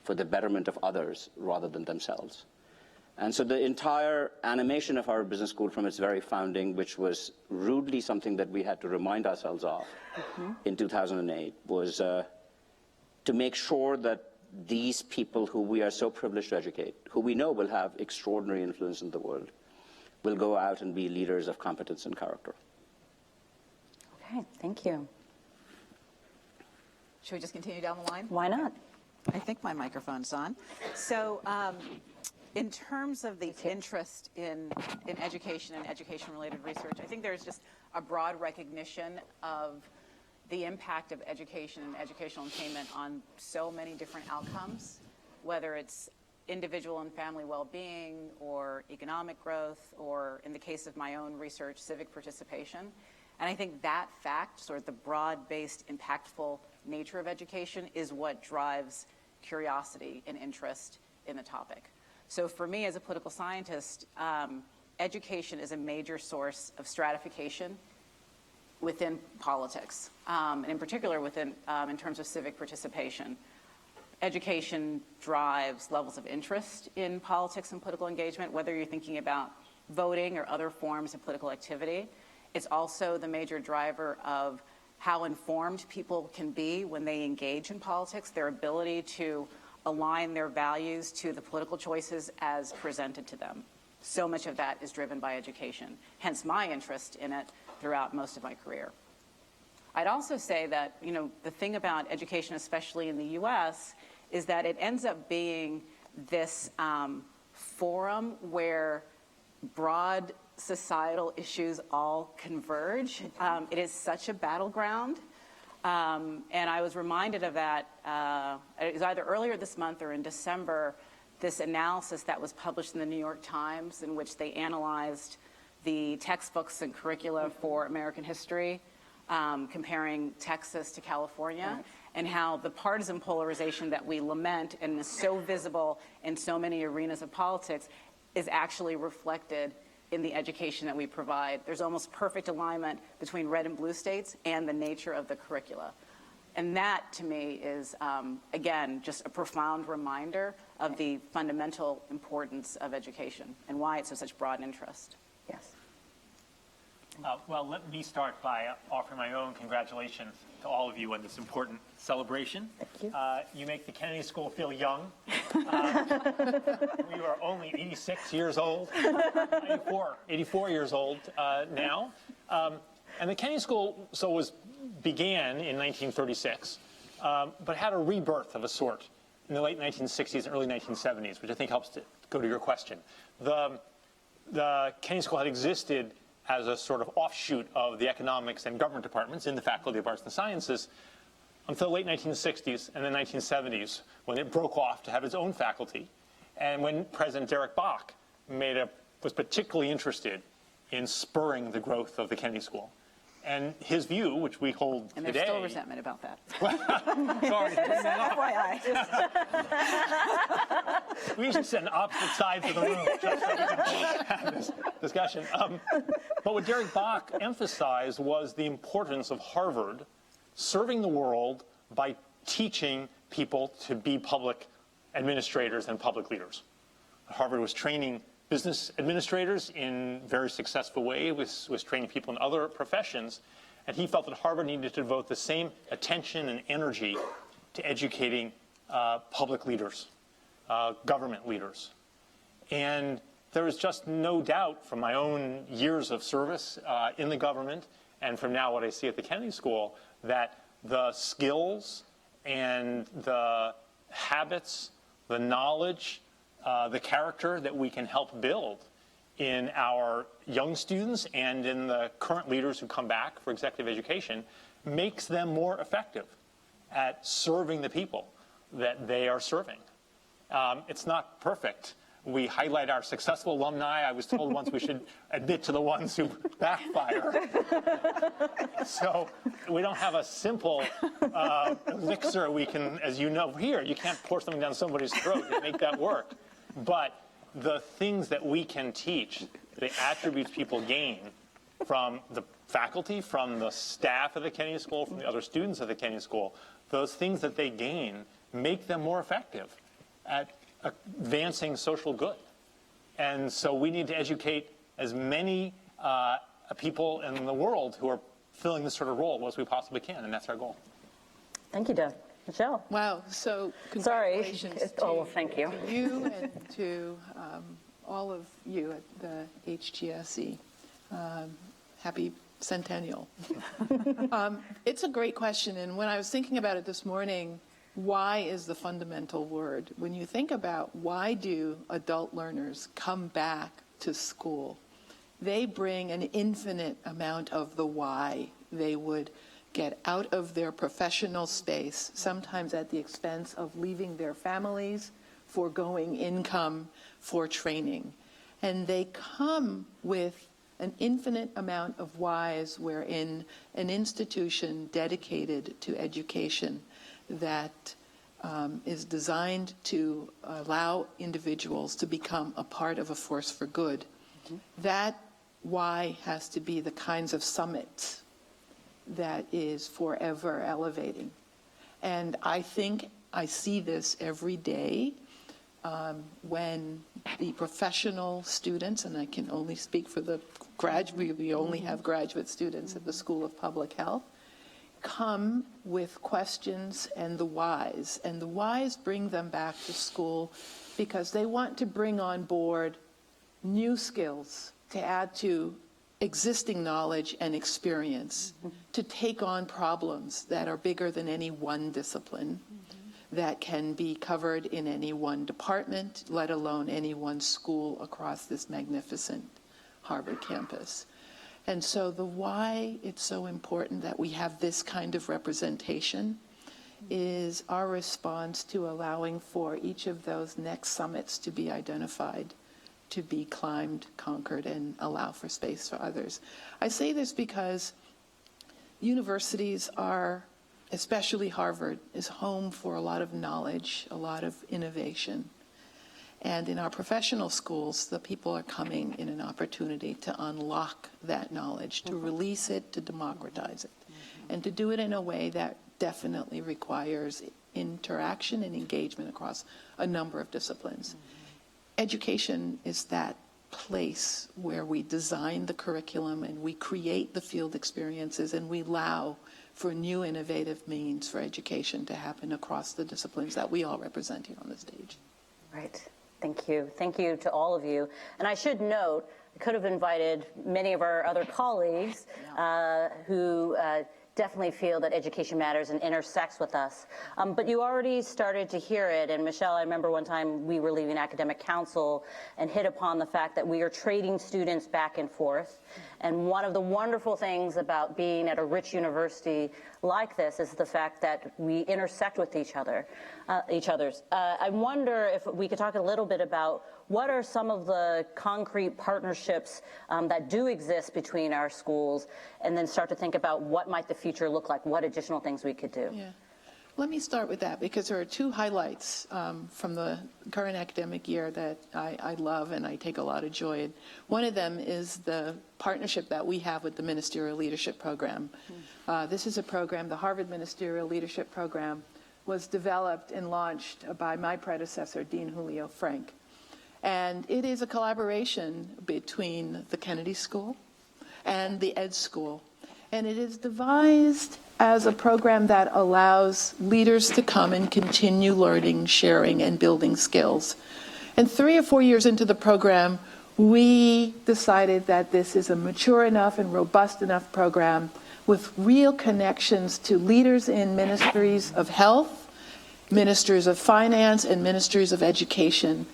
for the betterment of others rather than themselves. And so the entire animation of our business school from its very founding, which was rudely something that we had to remind ourselves of in 2008, was to make sure that these people who we are so privileged to educate, who we know will have extraordinary influence in the world, will go out and be leaders of competence and character. Okay, thank you. Should we just continue down the line? Why not? I think my microphone's on. So in terms of the interest in education and education-related research, I think there's just a broad recognition of the impact of education and educational attainment on so many different outcomes, whether it's individual and family well-being or economic growth, or in the case of my own research, civic participation. And I think that fact, sort of the broad-based, impactful nature of education, is what drives curiosity and interest in the topic. So for me as a political scientist, education is a major source of stratification within politics, and in particular within, in terms of civic participation. Education drives levels of interest in politics and political engagement, whether you're thinking about voting or other forms of political activity. It's also the major driver of how informed people can be when they engage in politics, their ability to align their values to the political choices as presented to them. So much of that is driven by education, hence my interest in it throughout most of my career. I'd also say that, you know, the thing about education, especially in the US, is that it ends up being this forum where broad societal issues all converge. It is such a battleground. And I was reminded of that, it was either earlier this month or in December, this analysis that was published in the New York Times in which they analyzed the textbooks and curricula for American history, comparing Texas to California, and how the partisan polarization that we lament and is so visible in so many arenas of politics is actually reflected in the education that we provide. There's almost perfect alignment between red and blue states and the nature of the curricula. And that, to me, is, again, just a profound reminder of the fundamental importance of education and why it's of such broad interest. Yes. Well, let me start by offering my own congratulations to all of you on this important celebration. Thank you. You make the Kennedy School feel young. We are only 86 years old, 84 years old now. And the Kennedy School began in 1936, but had a rebirth of a sort in the late 1960s and early 1970s, which I think helps to go to your question. The Kennedy School had existed as a sort of offshoot of the economics and government departments in the Faculty of Arts and Sciences until the late 1960s and the 1970s, when it broke off to have its own faculty, and when President Derek Bok was particularly interested in spurring the growth of the Kennedy School. And his view, which we hold And today... there's still resentment about that. Sorry. FYI. We should sit on opposite sides of the room just so we can have this discussion. But what Derek Bok emphasized was the importance of Harvard serving the world by teaching people to be public administrators and public leaders. Harvard was training business administrators in a very successful way, was training people in other professions, and he felt that Harvard needed to devote the same attention and energy to educating public leaders, government leaders. And there is just no doubt from my own years of service in the government and from now what I see at the Kennedy School that the skills and the habits, the knowledge, the character that we can help build in our young students and in the current leaders who come back for executive education makes them more effective at serving the people that they are serving. It's not perfect. We highlight our successful alumni. I was told once we should admit to the ones who backfire. So we don't have a simple elixir we can, as you know here, you can't pour something down somebody's throat and make that work. But the things that we can teach, the attributes people gain from the faculty, from the staff of the Kennedy School, from the other students of the Kennedy School, those things that they gain make them more effective at advancing social good. And so we need to educate as many people in the world who are filling this sort of role as we possibly can, and that's our goal. Thank you, Deb. Michelle. Wow, so Sorry. congratulations Oh, well, thank you. to you and to all of you at the HGSE. Happy Centennial. It's a great question, and when I was thinking about it this morning, why is the fundamental word? When you think about why do adult learners come back to school, they bring an infinite amount of the why they would get out of their professional space, sometimes at the expense of leaving their families, foregoing income for training. And they come with an infinite amount of whys wherein an institution dedicated to education that is designed to allow individuals to become a part of a force for good. That why has to be the kinds of summits that is forever elevating. And I think I see this every day when the professional students, and I can only speak for the graduate, we only have graduate students at the School of Public Health, come with questions and the whys. And the whys bring them back to school because they want to bring on board new skills to add to existing knowledge and experience, to take on problems that are bigger than any one discipline. that can be covered in any one department, let alone any one school across this magnificent Harvard campus. And so the why it's so important that we have this kind of representation is our response to allowing for each of those next summits to be identified, to be climbed, conquered, and allow for space for others. I say this because universities are, especially Harvard, is home for a lot of knowledge, a lot of innovation. And in our professional schools, the people are coming in an opportunity to unlock that knowledge, to release it, to democratize it, and to do it in a way that definitely requires interaction and engagement across a number of disciplines. Education is that place where we design the curriculum and we create the field experiences and we allow for new innovative means for education to happen across the disciplines that we all represent here on the stage. Right. Thank you. Thank you to all of you. And I should note, I could have invited many of our other colleagues who definitely feel that education matters and intersects with us. But you already started to hear it. And Michelle, I remember one time we were leaving academic council and hit upon the fact that we are trading students back and forth. And one of the wonderful things about being at a rich university like this is the fact that we intersect with each other's. I wonder if we could talk a little bit about what are some of the concrete partnerships that do exist between our schools, and then start to think about what might the future look like, what additional things we could do. Yeah. Let me start with that because there are two highlights from the current academic year that I love and I take a lot of joy in. One of them is the partnership that we have with the Ministerial Leadership Program. This is a program, the Harvard Ministerial Leadership Program was developed and launched by my predecessor, Dean Julio Frank. And it is a collaboration between the Kennedy School and the Ed School. And it is devised as a program that allows leaders to come and continue learning, sharing, and building skills. And 3 or 4 years into the program, we decided that this is a mature enough and robust enough program with real connections to leaders in ministries of health, ministries of finance, and ministries of education.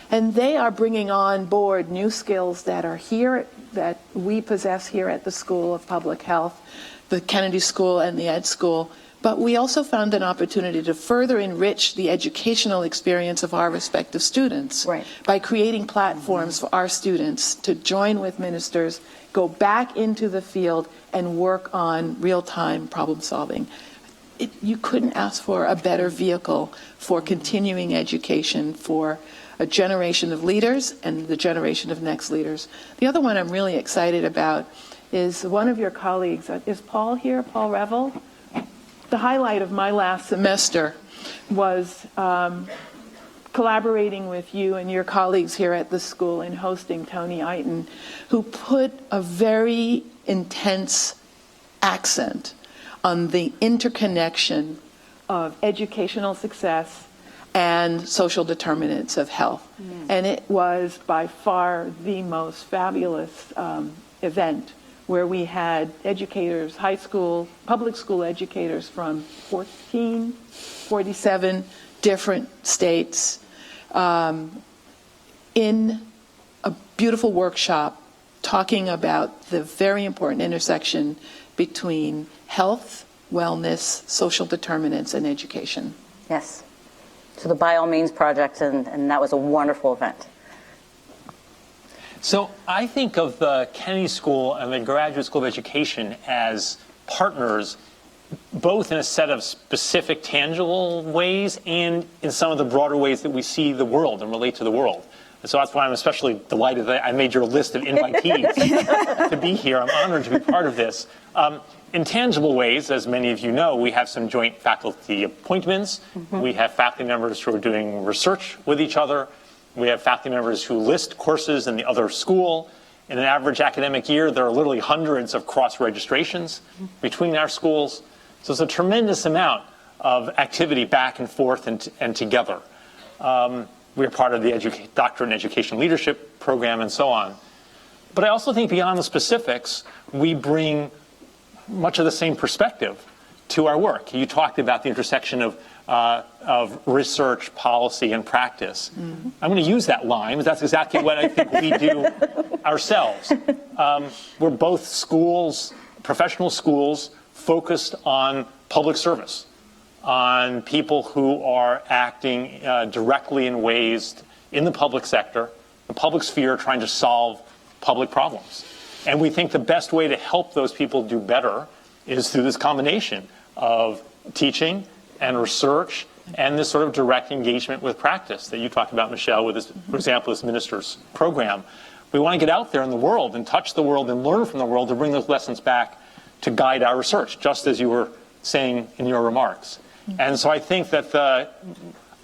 And they are bringing on board new skills that are here, that we possess here at the School of Public Health, the Kennedy School and the Ed School. But we also found an opportunity to further enrich the educational experience of our respective students by creating platforms for our students to join with ministers, go back into the field, and work on real-time problem solving. You couldn't ask for a better vehicle for continuing education for a generation of leaders and the generation of next leaders. The other one I'm really excited about is one of your colleagues. Is Paul here, Paul Revel? The highlight of my last semester was collaborating with you and your colleagues here at the school in hosting Tony Eiton, who put a very intense accent on the interconnection of educational success and social determinants of health. And it was by far the most fabulous event where we had educators, high school, public school educators from 47 different states in a beautiful workshop talking about the very important intersection between health, wellness, social determinants, and education. Yes. So the By All Means Project, and that was a wonderful event. So I think of the Kennedy School and the Graduate School of Education as partners, both in a set of specific tangible ways and in some of the broader ways that we see the world and relate to the world. And so that's why I'm especially delighted that I made your list of invitees to be here. I'm honored to be part of this. In tangible ways, as many of you know, we have some joint faculty appointments. We have faculty members who are doing research with each other. We have faculty members who list courses in the other school. In an average academic year, there are literally hundreds of cross-registrations between our schools. So it's a tremendous amount of activity back and forth and together. We're part of the Doctorate in Education Leadership program and so on. But I also think beyond the specifics, we bring much of the same perspective to our work. You talked about the intersection of of research, policy, and practice. I'm going to use that line, but that's exactly what I think we do ourselves. We're both schools, professional schools, focused on public service, on people who are acting directly in ways in the public sector, the public sphere, trying to solve public problems. And we think the best way to help those people do better is through this combination of teaching and research and this sort of direct engagement with practice that you talked about, Michelle, with this, for example, this minister's program. We want to get out there in the world and touch the world and learn from the world to bring those lessons back to guide our research, just as you were saying in your remarks. And so I think that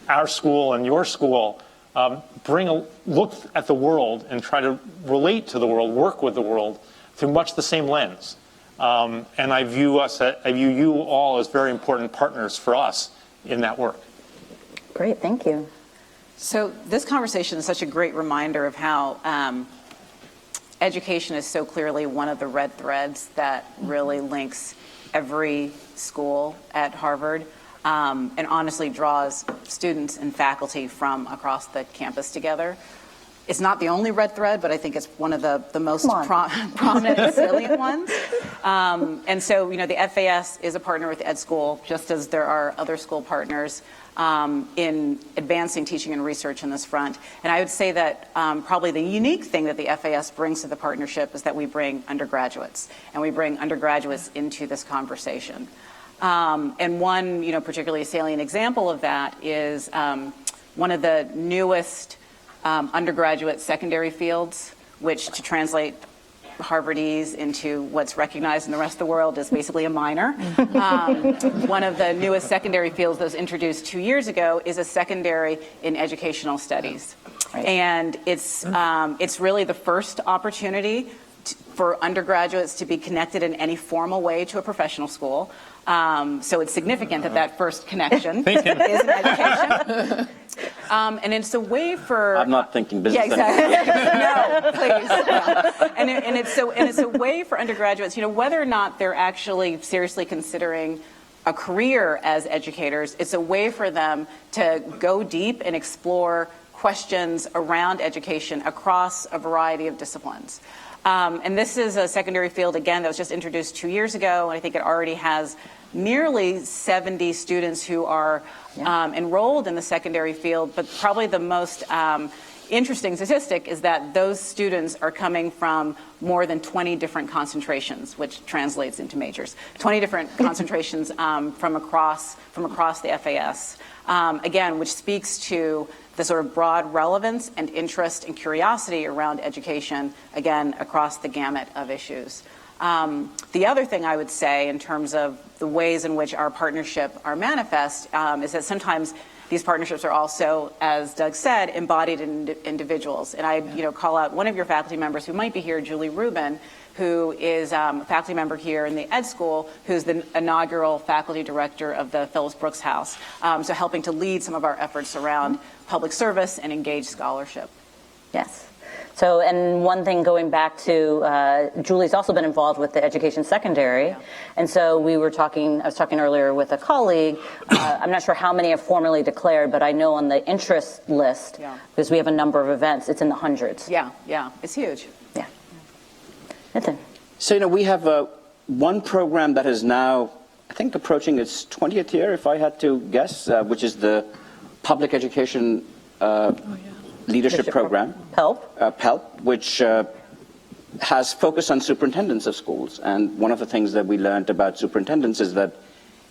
our school and your school look at the world and try to relate to the world, work with the world through much the same lens. And I view you all as very important partners for us in that work. Great, thank you. So this conversation is such a great reminder of how education is so clearly one of the red threads that really links every school at Harvard, and honestly draws students and faculty from across the campus together. It's not the only red thread, but I think it's one of the most prominent and salient ones. And so, you know, the FAS is a partner with Ed School, just as there are other school partners in advancing teaching and research in this front. And I would say that probably the unique thing that the FAS brings to the partnership is that we bring undergraduates, and we bring undergraduates into this conversation. And one, you know, particularly salient example of that is one of the newest undergraduate secondary fields, which to translate Harvardese into what's recognized in the rest of the world is basically a minor. One of the newest secondary fields that was introduced 2 years ago is a secondary in educational studies. Right. And it's really the first opportunity for undergraduates to be connected in any formal way to a professional school. So it's significant that that first connection is in education. And it's a way for... I'm not thinking business. Yeah, exactly. No, please. No. And it's a way for undergraduates, you know, whether or not they're actually seriously considering a career as educators, it's a way for them to go deep and explore questions around education across a variety of disciplines. And this is a secondary field, again, that was just introduced 2 years ago, and I think it already has nearly 70 students who are enrolled in the secondary field, but probably the most interesting statistic is that those students are coming from more than 20 different concentrations, which translates into majors. 20 different concentrations from across the FAS, again, which speaks to the sort of broad relevance and interest and curiosity around education, again, across the gamut of issues. The other thing I would say in terms of the ways in which our partnership are manifest is that sometimes these partnerships are also, as Doug said, embodied in individuals. And I call out one of your faculty members who might be here, Julie Rubin, who is a faculty member here in the Ed School, who's the inaugural faculty director of the Phillips Brooks House, so helping to lead some of our efforts around public service and engaged scholarship. Yes. So, and one thing going back to, Julie's also been involved with the education secondary. Yeah. And so I was talking earlier with a colleague, I'm not sure how many have formally declared, but I know on the interest list, because we have a number of events, it's in the hundreds. Yeah, it's huge. Yeah. Nitin. So, we have one program that is now, I think, approaching its 20th year, if I had to guess, which is the Public Education Leadership Program. PELP, which has focused on superintendents of schools. And one of the things that we learned about superintendents is that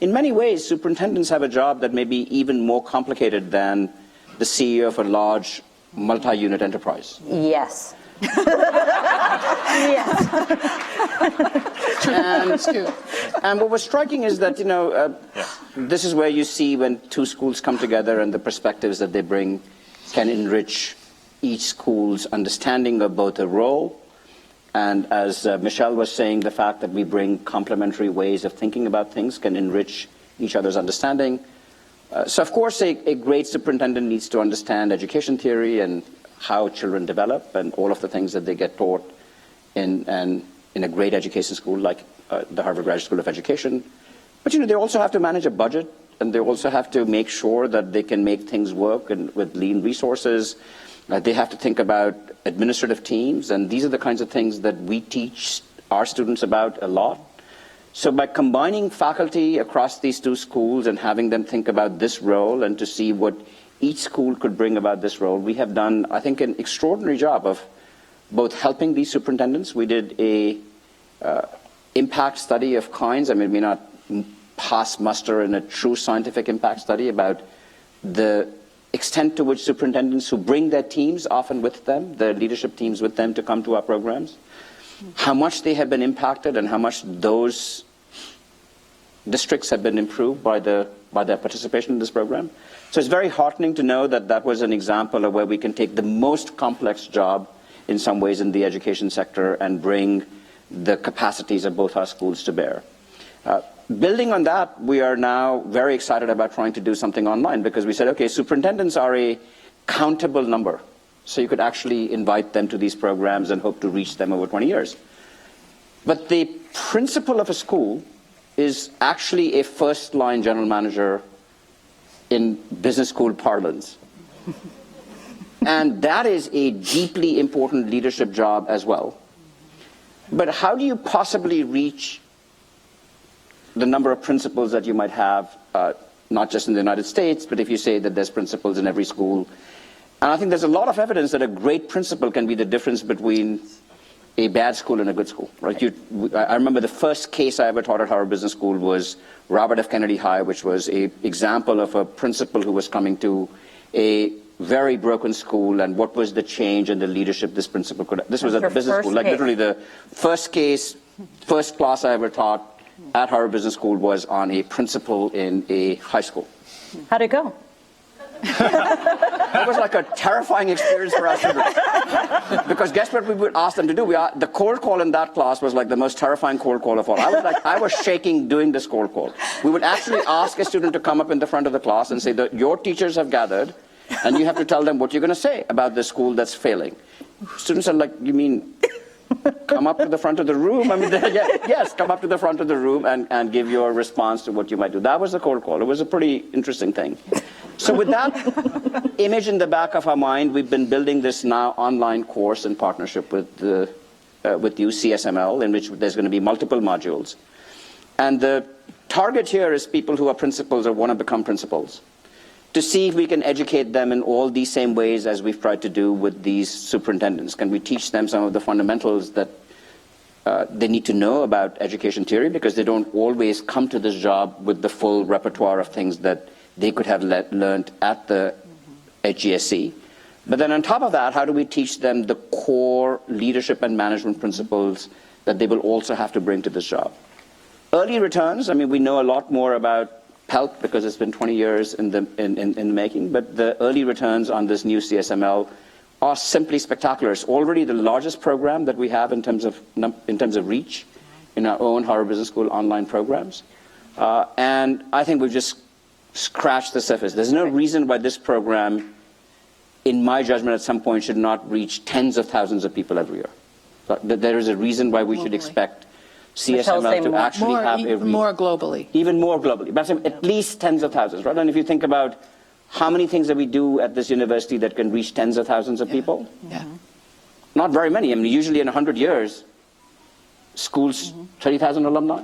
in many ways, superintendents have a job that may be even more complicated than the CEO of a large multi-unit enterprise. Yes. And what was striking is that, this is where you see when two schools come together and the perspectives that they bring can enrich each school's understanding of both a role, and as Michelle was saying, the fact that we bring complementary ways of thinking about things can enrich each other's understanding. So of course, a great superintendent needs to understand education theory and how children develop and all of the things that they get taught in a great education school like the Harvard Graduate School of Education. But they also have to manage a budget and they also have to make sure that they can make things work and with lean resources. They have to think about administrative teams, and these are the kinds of things that we teach our students about a lot. So by combining faculty across these two schools and having them think about this role and to see what each school could bring about this role, we have done, I think, an extraordinary job of both helping these superintendents. We did a impact study of kinds. I mean, we not pass muster in a true scientific impact study about the extent to which superintendents who bring their teams often with them, their leadership teams with them to come to our programs, how much they have been impacted and how much those districts have been improved by their participation in this program. So it's very heartening to know that that was an example of where we can take the most complex job in some ways in the education sector and bring the capacities of both our schools to bear. Building on that, we are now very excited about trying to do something online because we said, okay, superintendents are a countable number. So you could actually invite them to these programs and hope to reach them over 20 years. But the principal of a school is actually a first-line general manager in business school parlance. And that is a deeply important leadership job as well. But how do you possibly reach the number of principals that you might have, not just in the United States, but if you say that there's principals in every school? And I think there's a lot of evidence that a great principal can be the difference between a bad school and a good school, right? I remember the first case I ever taught at Harvard Business School was Robert F. Kennedy High, which was an example of a principal who was coming to a very broken school, and what was the change in the leadership this principal could have. This was at the business school, like literally the first class I ever taught at Harvard Business School was on a principal in a high school. How'd it go? That was like a terrifying experience for our students. Because guess what we would ask them to do? The cold call in that class was like the most terrifying cold call of all. I was shaking doing this cold call. We would actually ask a student to come up in the front of the class and say that your teachers have gathered, and you have to tell them what you're going to say about the school that's failing. Students are like, you mean come up to the front of the room? I mean, yes, come up to the front of the room and give your response to what you might do. That was the cold call. It was a pretty interesting thing. So with that image in the back of our mind, we've been building this now online course in partnership with you, CSML, in which there's going to be multiple modules. And the target here is people who are principals or want to become principals, to see if we can educate them in all these same ways as we've tried to do with these superintendents. Can we teach them some of the fundamentals that they need to know about education theory, because they don't always come to this job with the full repertoire of things that they could have learned at the HGSE. But then on top of that, how do we teach them the core leadership and management principles that they will also have to bring to this job? Early returns, I mean, we know a lot more about PELP because it's been 20 years in the making, but the early returns on this new CSML are simply spectacular. It's already the largest program that we have in terms of reach in our own Harvard Business School online programs. And I think we've just scratched the surface. There's no reason why this program, in my judgment, at some point should not reach tens of thousands of people every year. But there is a reason why we should expect CSML to actually have more globally. Even more globally, but at least tens of thousands, right? And if you think about how many things that we do at this university that can reach tens of thousands of people, not very many. I mean, usually in 100 years, schools, 30,000 alumni,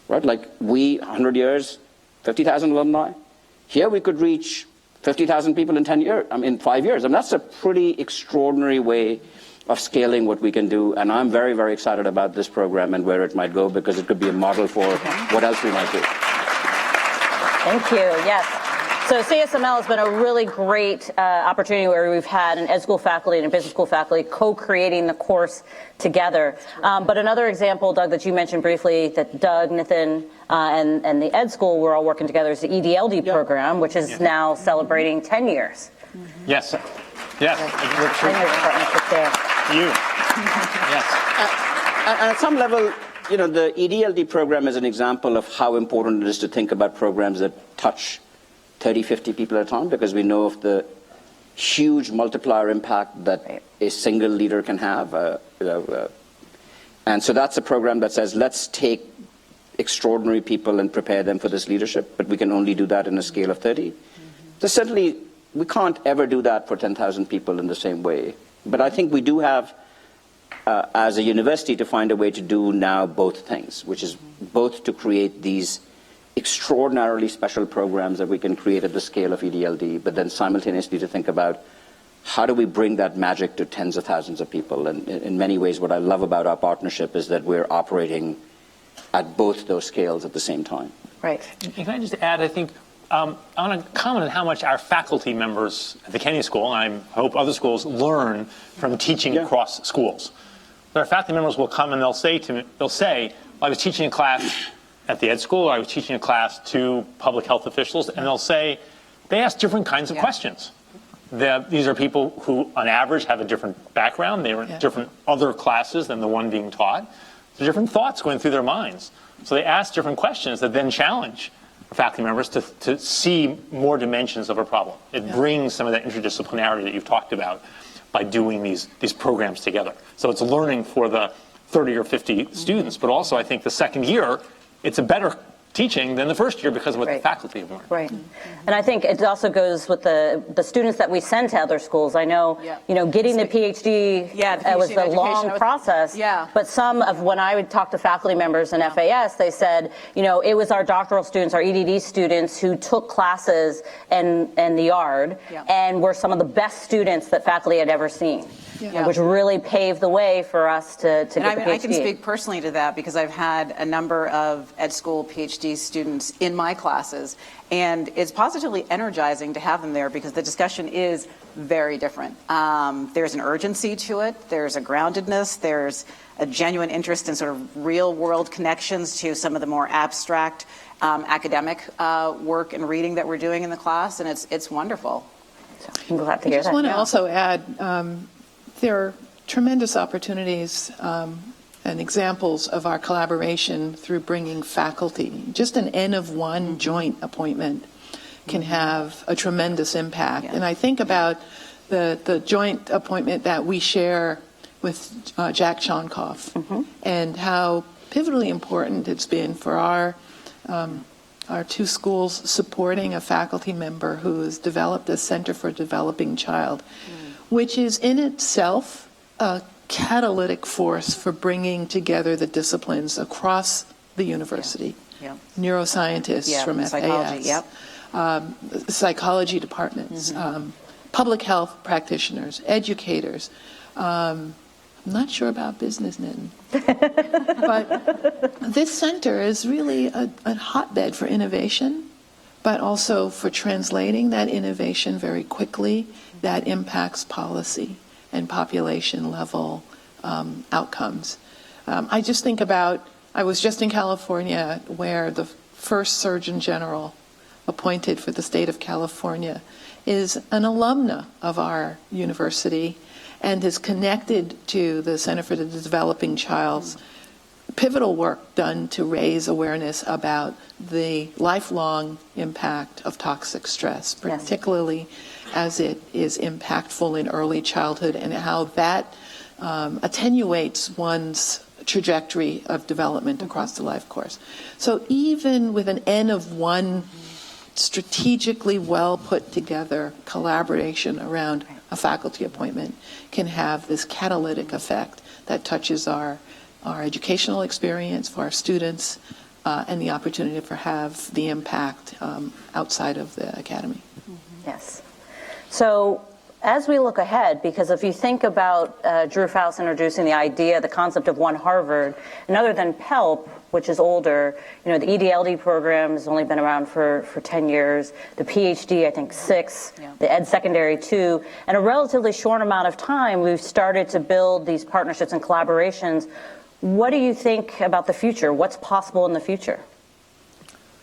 right? Like 100 years, 50,000 alumni. Here we could reach 50,000 people in 10 years, in 5 years. I mean, that's a pretty extraordinary way of scaling what we can do. And I'm very, very excited about this program and where it might go, because it could be a model for what else we might do. Thank you. Yes. So CSML has been a really great opportunity where we've had an ed school faculty and a business school faculty co-creating the course together. But another example, Doug, that you mentioned briefly, that Doug, Nitin, and the ed school were all working together is the EDLD program, which is now celebrating 10 years. Yes. Yes. 10 years of partnership there. Yes. And at some level, you know, the EDLD program is an example of how important it is to think about programs that touch 30, 50 people at a time, because we know of the huge multiplier impact that a single leader can have. And so that's a program that says, let's take extraordinary people and prepare them for this leadership, but we can only do that in a scale of 30. So certainly, we can't ever do that for 10,000 people in the same way. But I think we do have, as a university, to find a way to do now both things, which is both to create these extraordinarily special programs that we can create at the scale of EDLD, but then simultaneously to think about how do we bring that magic to tens of thousands of people. And in many ways, what I love about our partnership is that we're operating at both those scales at the same time. Right. And can I just add, I think, I want to comment on how much our faculty members at the Kennedy School, and I hope other schools, learn from teaching across schools. Our faculty members will come and they'll say to me, I was teaching a class at the ed school, or I was teaching a class to public health officials, and they'll say, they ask different kinds of questions. These are people who, on average, have a different background. They were in different other classes than the one being taught. There's different thoughts going through their minds. So they ask different questions that then challenge faculty members to see more dimensions of a problem. It brings some of that interdisciplinarity that you've talked about by doing these programs together. So it's learning for the 30 or 50 students, but also I think the second year, it's a better teaching than the first year because of what the faculty have learned. Right. And I think it also goes with the students that we send to other schools. I know, getting the PhD, was a long process. But some of when I would talk to faculty members in FAS, they said, it was our doctoral students, our EDD students who took classes in the yard and were some of the best students that faculty had ever seen. Which really paved the way for us to get the PhD. I can speak personally to that because I've had a number of ed school PhD students in my classes, and it's positively energizing to have them there because the discussion is very different. There's an urgency to it. There's a groundedness. There's a genuine interest in sort of real-world connections to some of the more abstract academic work and reading that we're doing in the class, and it's wonderful. So I'm glad to hear that. I just want to also add, there are tremendous opportunities and examples of our collaboration through bringing faculty. Just an N of one joint appointment can have a tremendous impact. And I think about the joint appointment that we share with Jack Shonkoff and how pivotally important it's been for our two schools supporting a faculty member who has developed a Center for Developing Child, which is in itself a catalytic force for bringing together the disciplines across the university. Neuroscientists from FAS, psychology departments, public health practitioners, educators. I'm not sure about business, Nitin. But this center is really a hotbed for innovation, but also for translating that innovation very quickly that impacts policy and population level outcomes. I just think about, I was just in California where the first Surgeon General appointed for the state of California is an alumna of our university and is connected to the Center for the Developing Child's pivotal work done to raise awareness about the lifelong impact of toxic stress, particularly as it is impactful in early childhood and how that attenuates one's trajectory of development across the life course. So even with an N of one strategically well put together collaboration around a faculty appointment can have this catalytic effect that touches our educational experience for our students and the opportunity to have the impact outside of the academy. Yes. So as we look ahead, because if you think about Drew Faust introducing the idea, the concept of one Harvard, and other than PELP, which is older, the EDLD program has only been around for 10 years, the PhD, I think 6, the Ed Secondary 2. In a relatively short amount of time, we've started to build these partnerships and collaborations. What do you think about the future? What's possible in the future?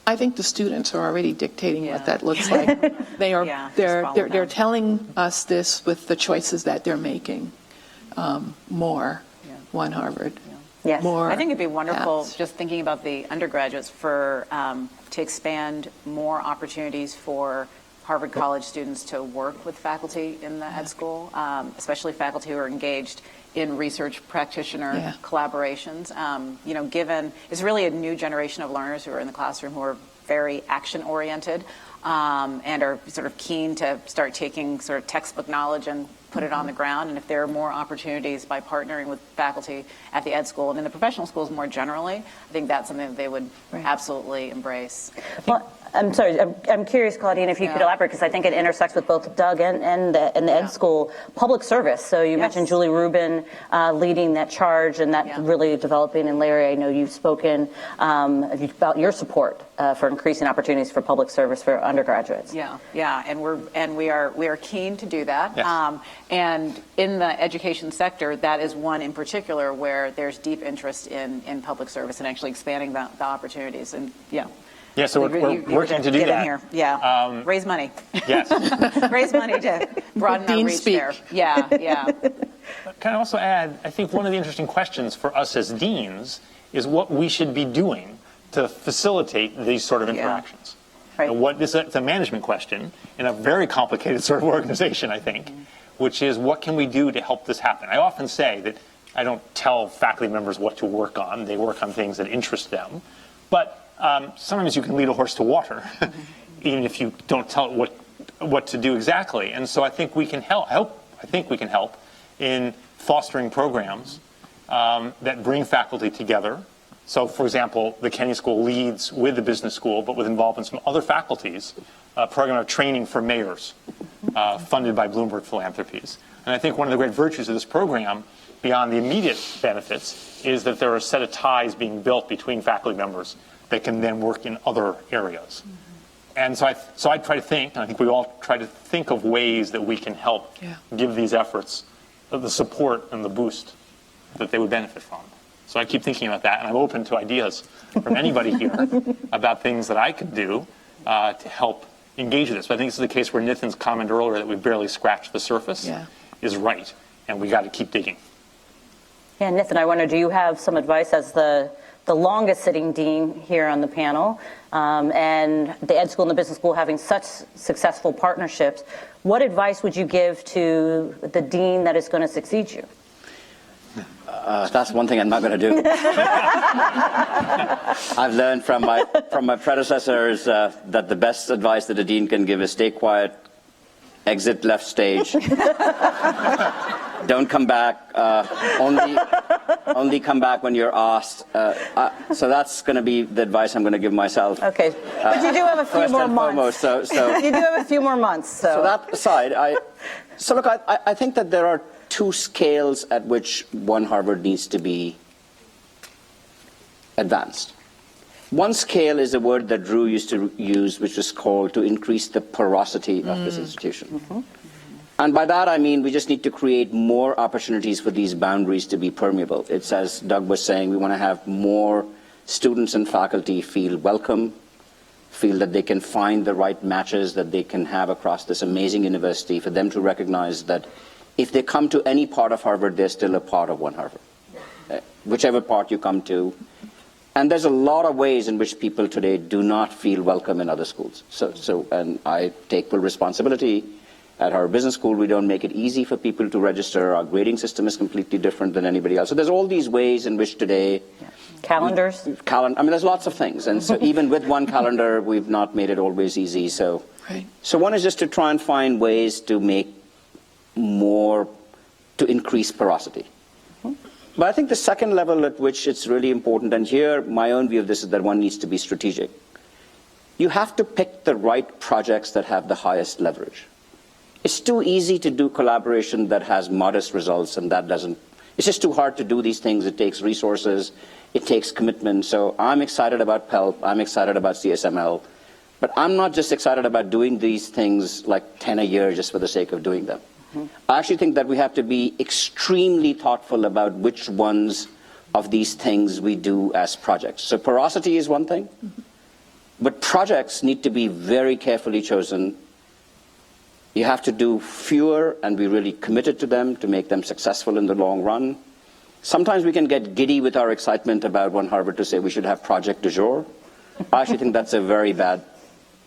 I think the students are already dictating what that looks like. They're telling us this with the choices that they're making. More one Harvard. Yes. More I think it'd be wonderful, paths. just thinking about the undergraduates, for to expand more opportunities for Harvard College students to work with faculty in the ed school, especially faculty who are engaged in research practitioner collaborations. You know, given it's really a new generation of learners who are in the classroom who are very action-oriented and are sort of keen to start taking sort of textbook knowledge and put it on the ground. And if there are more opportunities by partnering with faculty at the ed school and in the professional schools more generally, I think that's something that they would absolutely embrace. Well, I'm sorry, I'm curious, Claudine, if you could elaborate, because I think it intersects with both Doug and the ed school public service. So you mentioned Julie Rubin leading that charge and that really developing. And Larry, I know you've spoken about your support for increasing opportunities for public service for undergraduates. Yeah, and we are keen to do that. Yes. And in the education sector, that is one in particular where there's deep interest in public service and actually expanding the opportunities. And yeah, so we're working to do that. Here. Yeah, raise money. Yes. Raise money to broaden our reach there. Yeah. Can I also add, I think one of the interesting questions for us as deans is what we should be doing to facilitate these sort of interactions. Right. And it's a management question in a very complicated sort of organization, I think, which is what can we do to help this happen? I often say that I don't tell faculty members what to work on. They work on things that interest them. But sometimes you can lead a horse to water, even if you don't tell it what to do exactly. And so I think we can help. I think we can help in fostering programs that bring faculty together. So, for example, the Kenny School leads with the business school, but with involvement from other faculties, a program of training for mayors funded by Bloomberg Philanthropies. And I think one of the great virtues of this program, beyond the immediate benefits, is that there are a set of ties being built between faculty members that can then work in other areas. And so I try to think, and I think we all try to think of ways that we can help give these efforts the support and the boost that they would benefit from. So I keep thinking about that, and I'm open to ideas from anybody here about things that I could do to help engage with this. But I think this is the case where Nitin's comment earlier that we barely scratched the surface is right, and we got to keep digging. Yeah, Nitin, I wonder, do you have some advice as the longest sitting dean here on the panel, and the ed school and the business school having such successful partnerships? What advice would you give to the dean that is going to succeed you? That's one thing I'm not going to do. I've learned from my predecessors that the best advice that a dean can give is stay quiet, exit left stage, don't come back, only come back when you're asked. So that's going to be the advice I'm going to give myself. Okay, but you do have a few more months. So you do have a few more months. So that aside, I think that there are two scales at which one Harvard needs to be advanced. One scale is a word that Drew used to use, which is called to increase the porosity of this institution. And by that, I mean we just need to create more opportunities for these boundaries to be permeable. It's, as Doug was saying, we want to have more students and faculty feel welcome, feel that they can find the right matches that they can have across this amazing university, for them to recognize that if they come to any part of Harvard, they're still a part of one Harvard, whichever part you come to. And there's a lot of ways in which people today do not feel welcome in other schools. And I take full responsibility. At our business school, we don't make it easy for people to register. Our grading system is completely different than anybody else. So there's all these ways in which today... Calendars? I mean, there's lots of things. And so even with one calendar, we've not made it always easy. So one is just to try and find ways to make more, to increase porosity. But I think the second level at which it's really important, and here my own view of this is that one needs to be strategic. You have to pick the right projects that have the highest leverage. It's too easy to do collaboration that has modest results, and that doesn't, it's just too hard to do these things. It takes resources, it takes commitment. So I'm excited about PELP, I'm excited about CSML, but I'm not just excited about doing these things like 10 a year just for the sake of doing them. I actually think that we have to be extremely thoughtful about which ones of these things we do as projects. So porosity is one thing, but projects need to be very carefully chosen. You have to do fewer and be really committed to them to make them successful in the long run. Sometimes we can get giddy with our excitement about one Harvard to say we should have project du jour. I actually think that's a very bad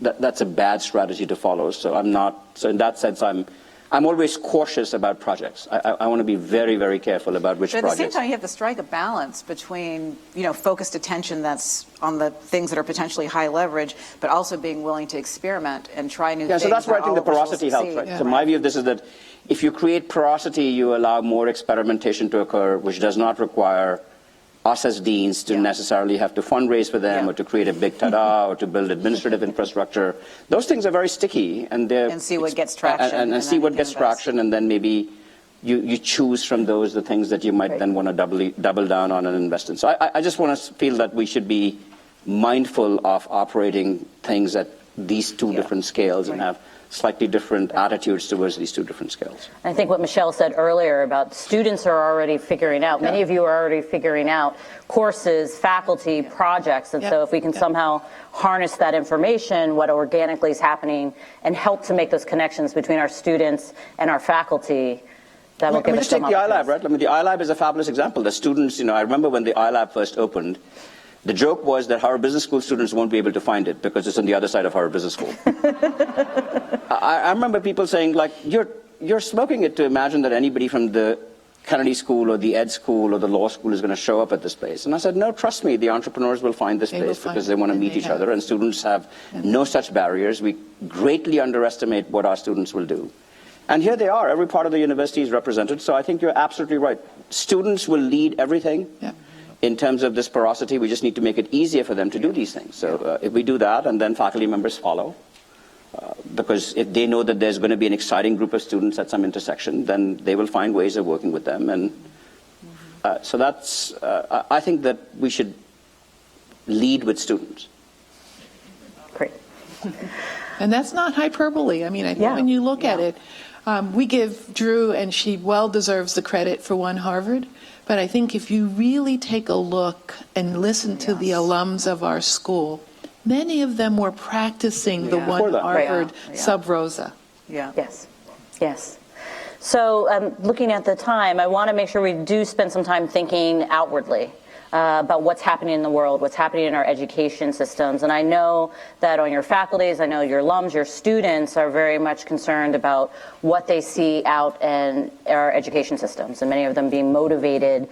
that's a bad strategy to follow. So I'm not. So in that sense, I'm always cautious about projects. I want to be very, very careful about which but at projects. the same time, you have to strike a balance between, focused attention that's on the things that are potentially high leverage, but also being willing to experiment and try new things. Yeah, so that's where I think the all of which will porosity helps, right? succeed. So my view of this is that if you create porosity, you allow more experimentation to occur, which does not require us as deans to necessarily have to fundraise for them or to create a big ta-da or to build administrative infrastructure. Those things are very sticky, and see what gets traction. And see what gets traction, and then maybe you choose from those the things that you might then want to double down on and invest in. So I just want to feel that we should be mindful of operating things at these two different scales and have slightly different attitudes towards these two different scales. I think what Michelle said earlier about students are already figuring out, many of you are already figuring out courses, faculty, projects, and so if we can somehow harness that information, what organically is happening, and help to make those connections between our students and our faculty, that will give us some opportunities. Just take the iLab, right? I mean, the iLab is a fabulous example. The students, I remember when the iLab first opened, the joke was that Harvard Business School students won't be able to find it because it's on the other side of Harvard Business School. I remember people saying, like, you're smoking it to imagine that anybody from the Kennedy School or the Ed School or the law school is going to show up at this place. And I said, no, trust me, the entrepreneurs will find this place because they want to meet each other, and students have no such barriers. We greatly underestimate what our students will do. And here they are. Every part of the university is represented. So I think you're absolutely right. Students will lead everything. In terms of this porosity, we just need to make it easier for them to do these things. So if we do that, and then faculty members follow, because if they know that there's going to be an exciting group of students at some intersection, then they will find ways of working with them. And so that's, I think that we should lead with students. Great. And that's not hyperbole. I mean, I think when you look at it, we give Drew, and she well deserves the credit for One Harvard. But I think if you really take a look and listen to the alums of our school, many of them were practicing the One Harvard sub rosa. Yes. Yes. So looking at the time, I want to make sure we do spend some time thinking outwardly about what's happening in the world, what's happening in our education systems. And I know that on your faculties, I know your alums, your students are very much concerned about what they see out in our education systems, and many of them being motivated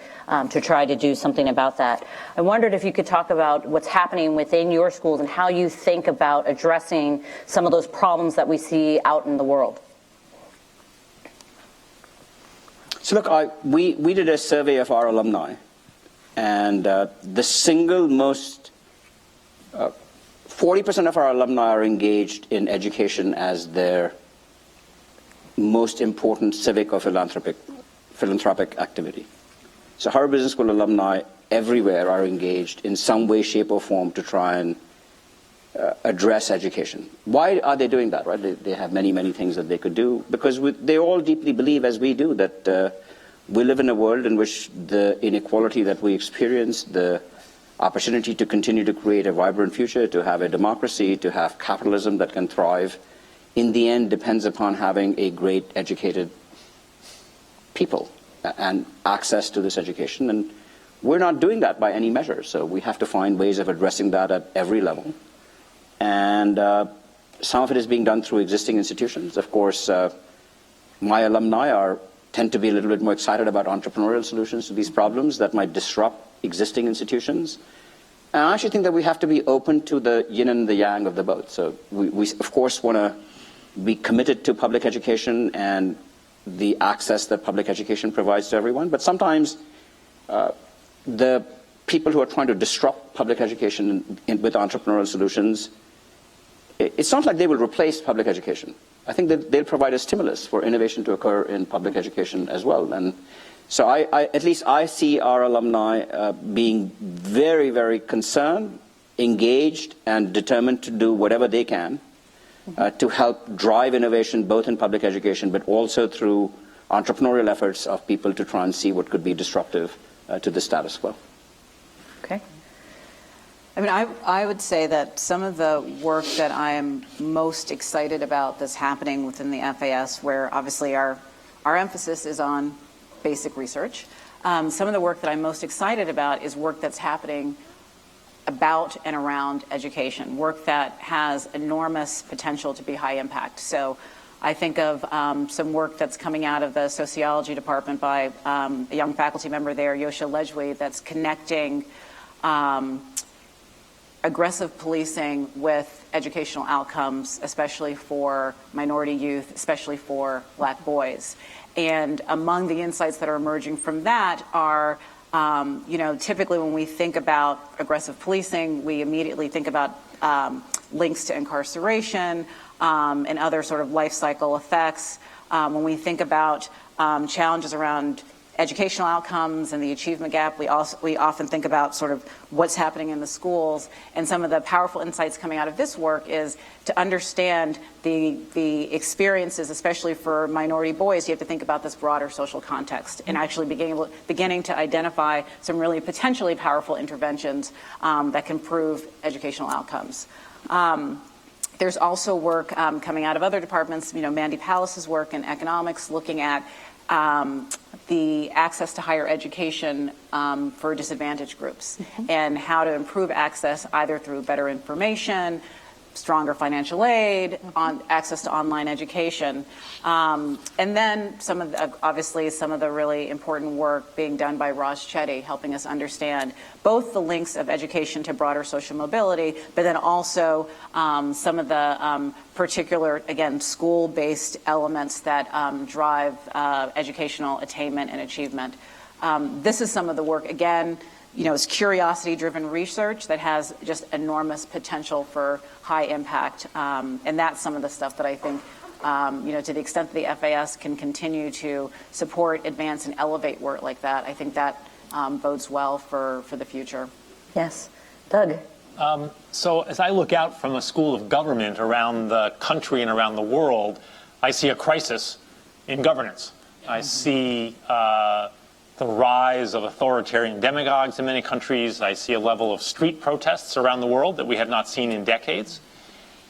to try to do something about that. I wondered if you could talk about what's happening within your schools and how you think about addressing some of those problems that we see out in the world. So look, we did a survey of our alumni. And the single most, 40% of our alumni are engaged in education as their most important civic or philanthropic activity. So Harvard Business School alumni everywhere are engaged in some way, shape, or form to try and address education. Why are they doing that, right? They have many, many things that they could do, because they all deeply believe, as we do, that we live in a world in which the inequality that we experience, the opportunity to continue to create a vibrant future, to have a democracy, to have capitalism that can thrive, in the end depends upon having a great educated people and access to this education. And we're not doing that by any measure. So we have to find ways of addressing that at every level. And some of it is being done through existing institutions. Of course, my alumni tend to be a little bit more excited about entrepreneurial solutions to these problems that might disrupt existing institutions. And I actually think that we have to be open to the yin and the yang of the both. So we of course, want to be committed to public education and the access that public education provides to everyone. But sometimes the people who are trying to disrupt public education with entrepreneurial solutions, it's not like they will replace public education. I think that they'll provide a stimulus for innovation to occur in public education as well. And so at least I see our alumni being very, very concerned, engaged, and determined to do whatever they can to help drive innovation both in public education but also through entrepreneurial efforts of people to try and see what could be disruptive to the status quo. Okay. I mean, I would say that some of the work that I am most excited about that's happening within the FAS, where obviously our emphasis is on basic research, some of the work that I'm most excited about is work that's happening about and around education, work that has enormous potential to be high impact. So I think of some work that's coming out of the sociology department by a young faculty member there, Yosha Lejwi, that's connecting aggressive policing with educational outcomes, especially for minority youth, especially for Black boys. And among the insights that are emerging from that are, typically when we think about aggressive policing, we immediately think about links to incarceration and other sort of life cycle effects. When we think about challenges around educational outcomes and the achievement gap, we often think about sort of what's happening in the schools. And some of the powerful insights coming out of this work is to understand the experiences, especially for minority boys. You have to think about this broader social context and actually beginning to identify some really potentially powerful interventions that can improve educational outcomes. There's also work coming out of other departments, Mandy Palace's work in economics, looking at the access to higher education for disadvantaged groups and how to improve access either through better information, stronger financial aid, access to online education. And then obviously some of the really important work being done by Raj Chetty, helping us understand both the links of education to broader social mobility, but then also some of the particular, again, school-based elements that drive educational attainment and achievement. This is some of the work, again, it's curiosity-driven research that has just enormous potential for high impact. And that's some of the stuff that I think, to the extent that the FAS can continue to support, advance, and elevate work like that, I think that bodes well for the future. Yes. Doug? So as I look out from a school of government around the country and around the world, I see a crisis in governance. I see the rise of authoritarian demagogues in many countries. I see a level of street protests around the world that we have not seen in decades.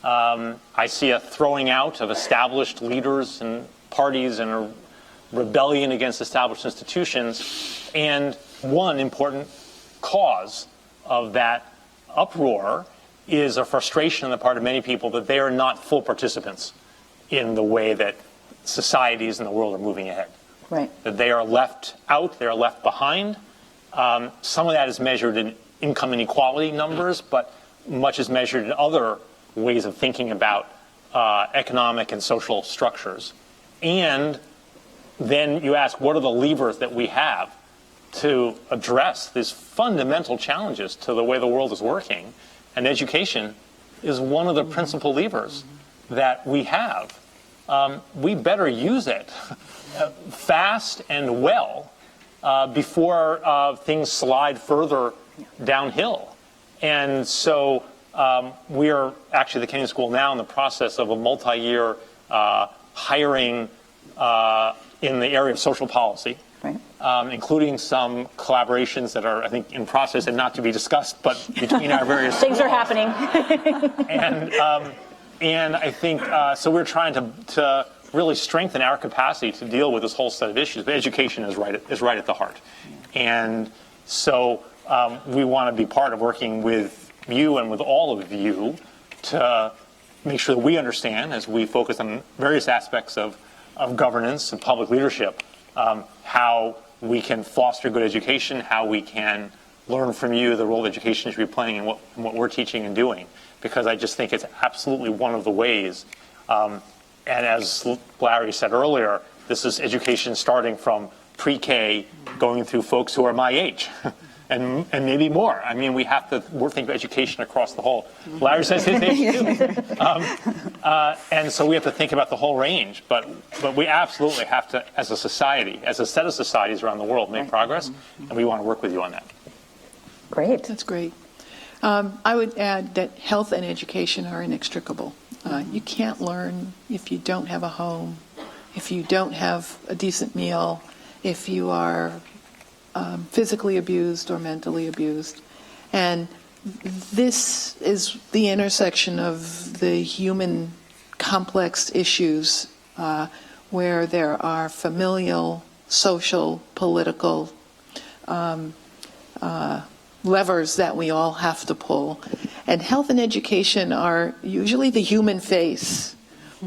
I see a throwing out of established leaders and parties and a rebellion against established institutions. And one important cause of that uproar is a frustration on the part of many people that they are not full participants in the way that societies in the world are moving ahead. Right. That they are left out, they are left behind. Some of that is measured in income inequality numbers, but much is measured in other ways of thinking about economic and social structures. And then you ask, what are the levers that we have to address these fundamental challenges to the way the world is working? And education is one of the principal levers that we have. We better use it fast and well before things slide further downhill. And so we are actually, the Kenyon School now, in the process of a multi-year hiring in the area of social policy, including some collaborations that are, I think, in process and not to be discussed, but between our various things are happening. And I think, so we're trying to really strengthen our capacity to deal with this whole set of issues. But education is right at the heart. And so we want to be part of working with you and with all of you to make sure that we understand, as we focus on various aspects of governance and public leadership, how we can foster good education, how we can learn from you the role education should be playing in what we're teaching and doing. Because I just think it's absolutely one of the ways. And as Larry said earlier, this is education starting from pre-K, going through folks who are my age, and maybe more. I mean, we're thinking of education across the whole. Larry says his age too. And so we have to think about the whole range. But we absolutely have to, as a society, as a set of societies around the world, make progress, and we want to work with you on that. Great. That's great. I would add that health and education are inextricable. You can't learn if you don't have a home, if you don't have a decent meal, if you are physically abused or mentally abused. And this is the intersection of the human complex issues where there are familial, social, political levers that we all have to pull. And health and education are usually the human face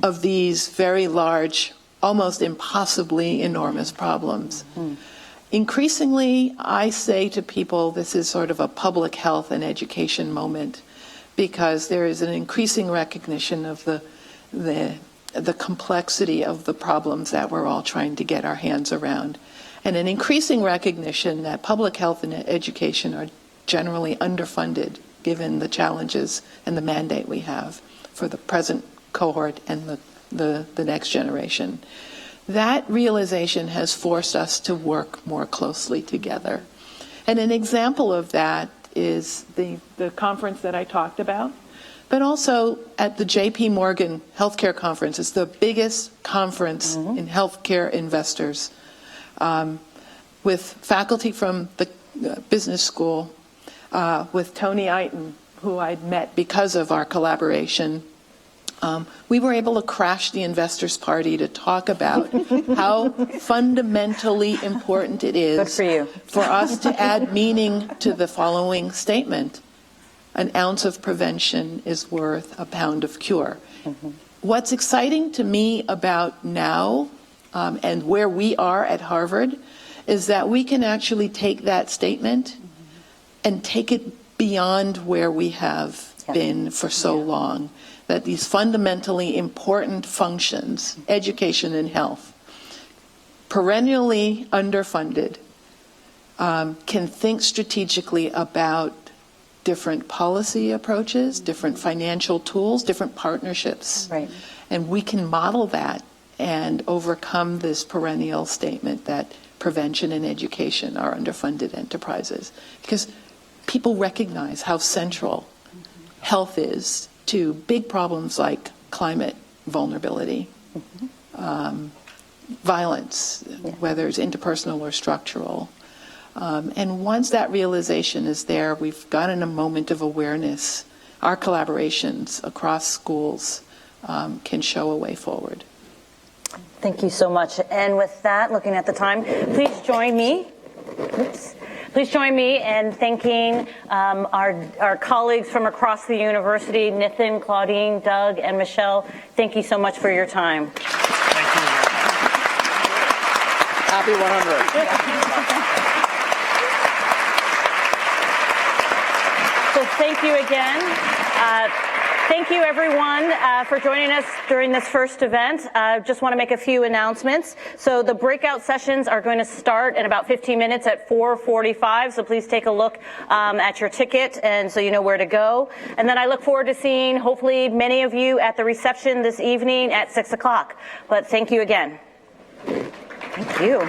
of these very large, almost impossibly enormous problems. Increasingly, I say to people, this is sort of a public health and education moment, because there is an increasing recognition of the complexity of the problems that we're all trying to get our hands around, and an increasing recognition that public health and education are generally underfunded given the challenges and the mandate we have for the present cohort and the next generation. That realization has forced us to work more closely together. And an example of that is the conference that I talked about, but also at the JP Morgan Healthcare Conference. It's the biggest conference in healthcare investors, with faculty from the business school, with Tony Iton, who I'd met because of our collaboration. We were able to crash the investors' party to talk about how fundamentally important it is for us to add meaning to the following statement: an ounce of prevention is worth a pound of cure. What's exciting to me about now and where we are at Harvard is that we can actually take that statement and take it beyond where we have been for so long. That these fundamentally important functions, education and health, perennially underfunded, can think strategically about different policy approaches, different financial tools, different partnerships. Right. And we can model that and overcome this perennial statement that prevention and education are underfunded enterprises. Because people recognize how central health is to big problems like climate vulnerability, violence, whether it's interpersonal or structural. And once that realization is there, we've gotten a moment of awareness. Our collaborations across schools can show a way forward. Thank you so much. And with that, looking at the time, please join me. Please join me in thanking our colleagues from across the university, Nitin, Claudine, Doug, and Michelle. Thank you so much for your time. Thank you. Happy 100. So thank you again. Thank you, everyone, for joining us during this first event. Just want to make a few announcements. So the breakout sessions are going to start in about 15 minutes at 4:45. So please take a look at your ticket, and so you know where to go. And then I look forward to seeing, hopefully, many of you at the reception this evening at 6 o'clock. But thank you again. Thank you.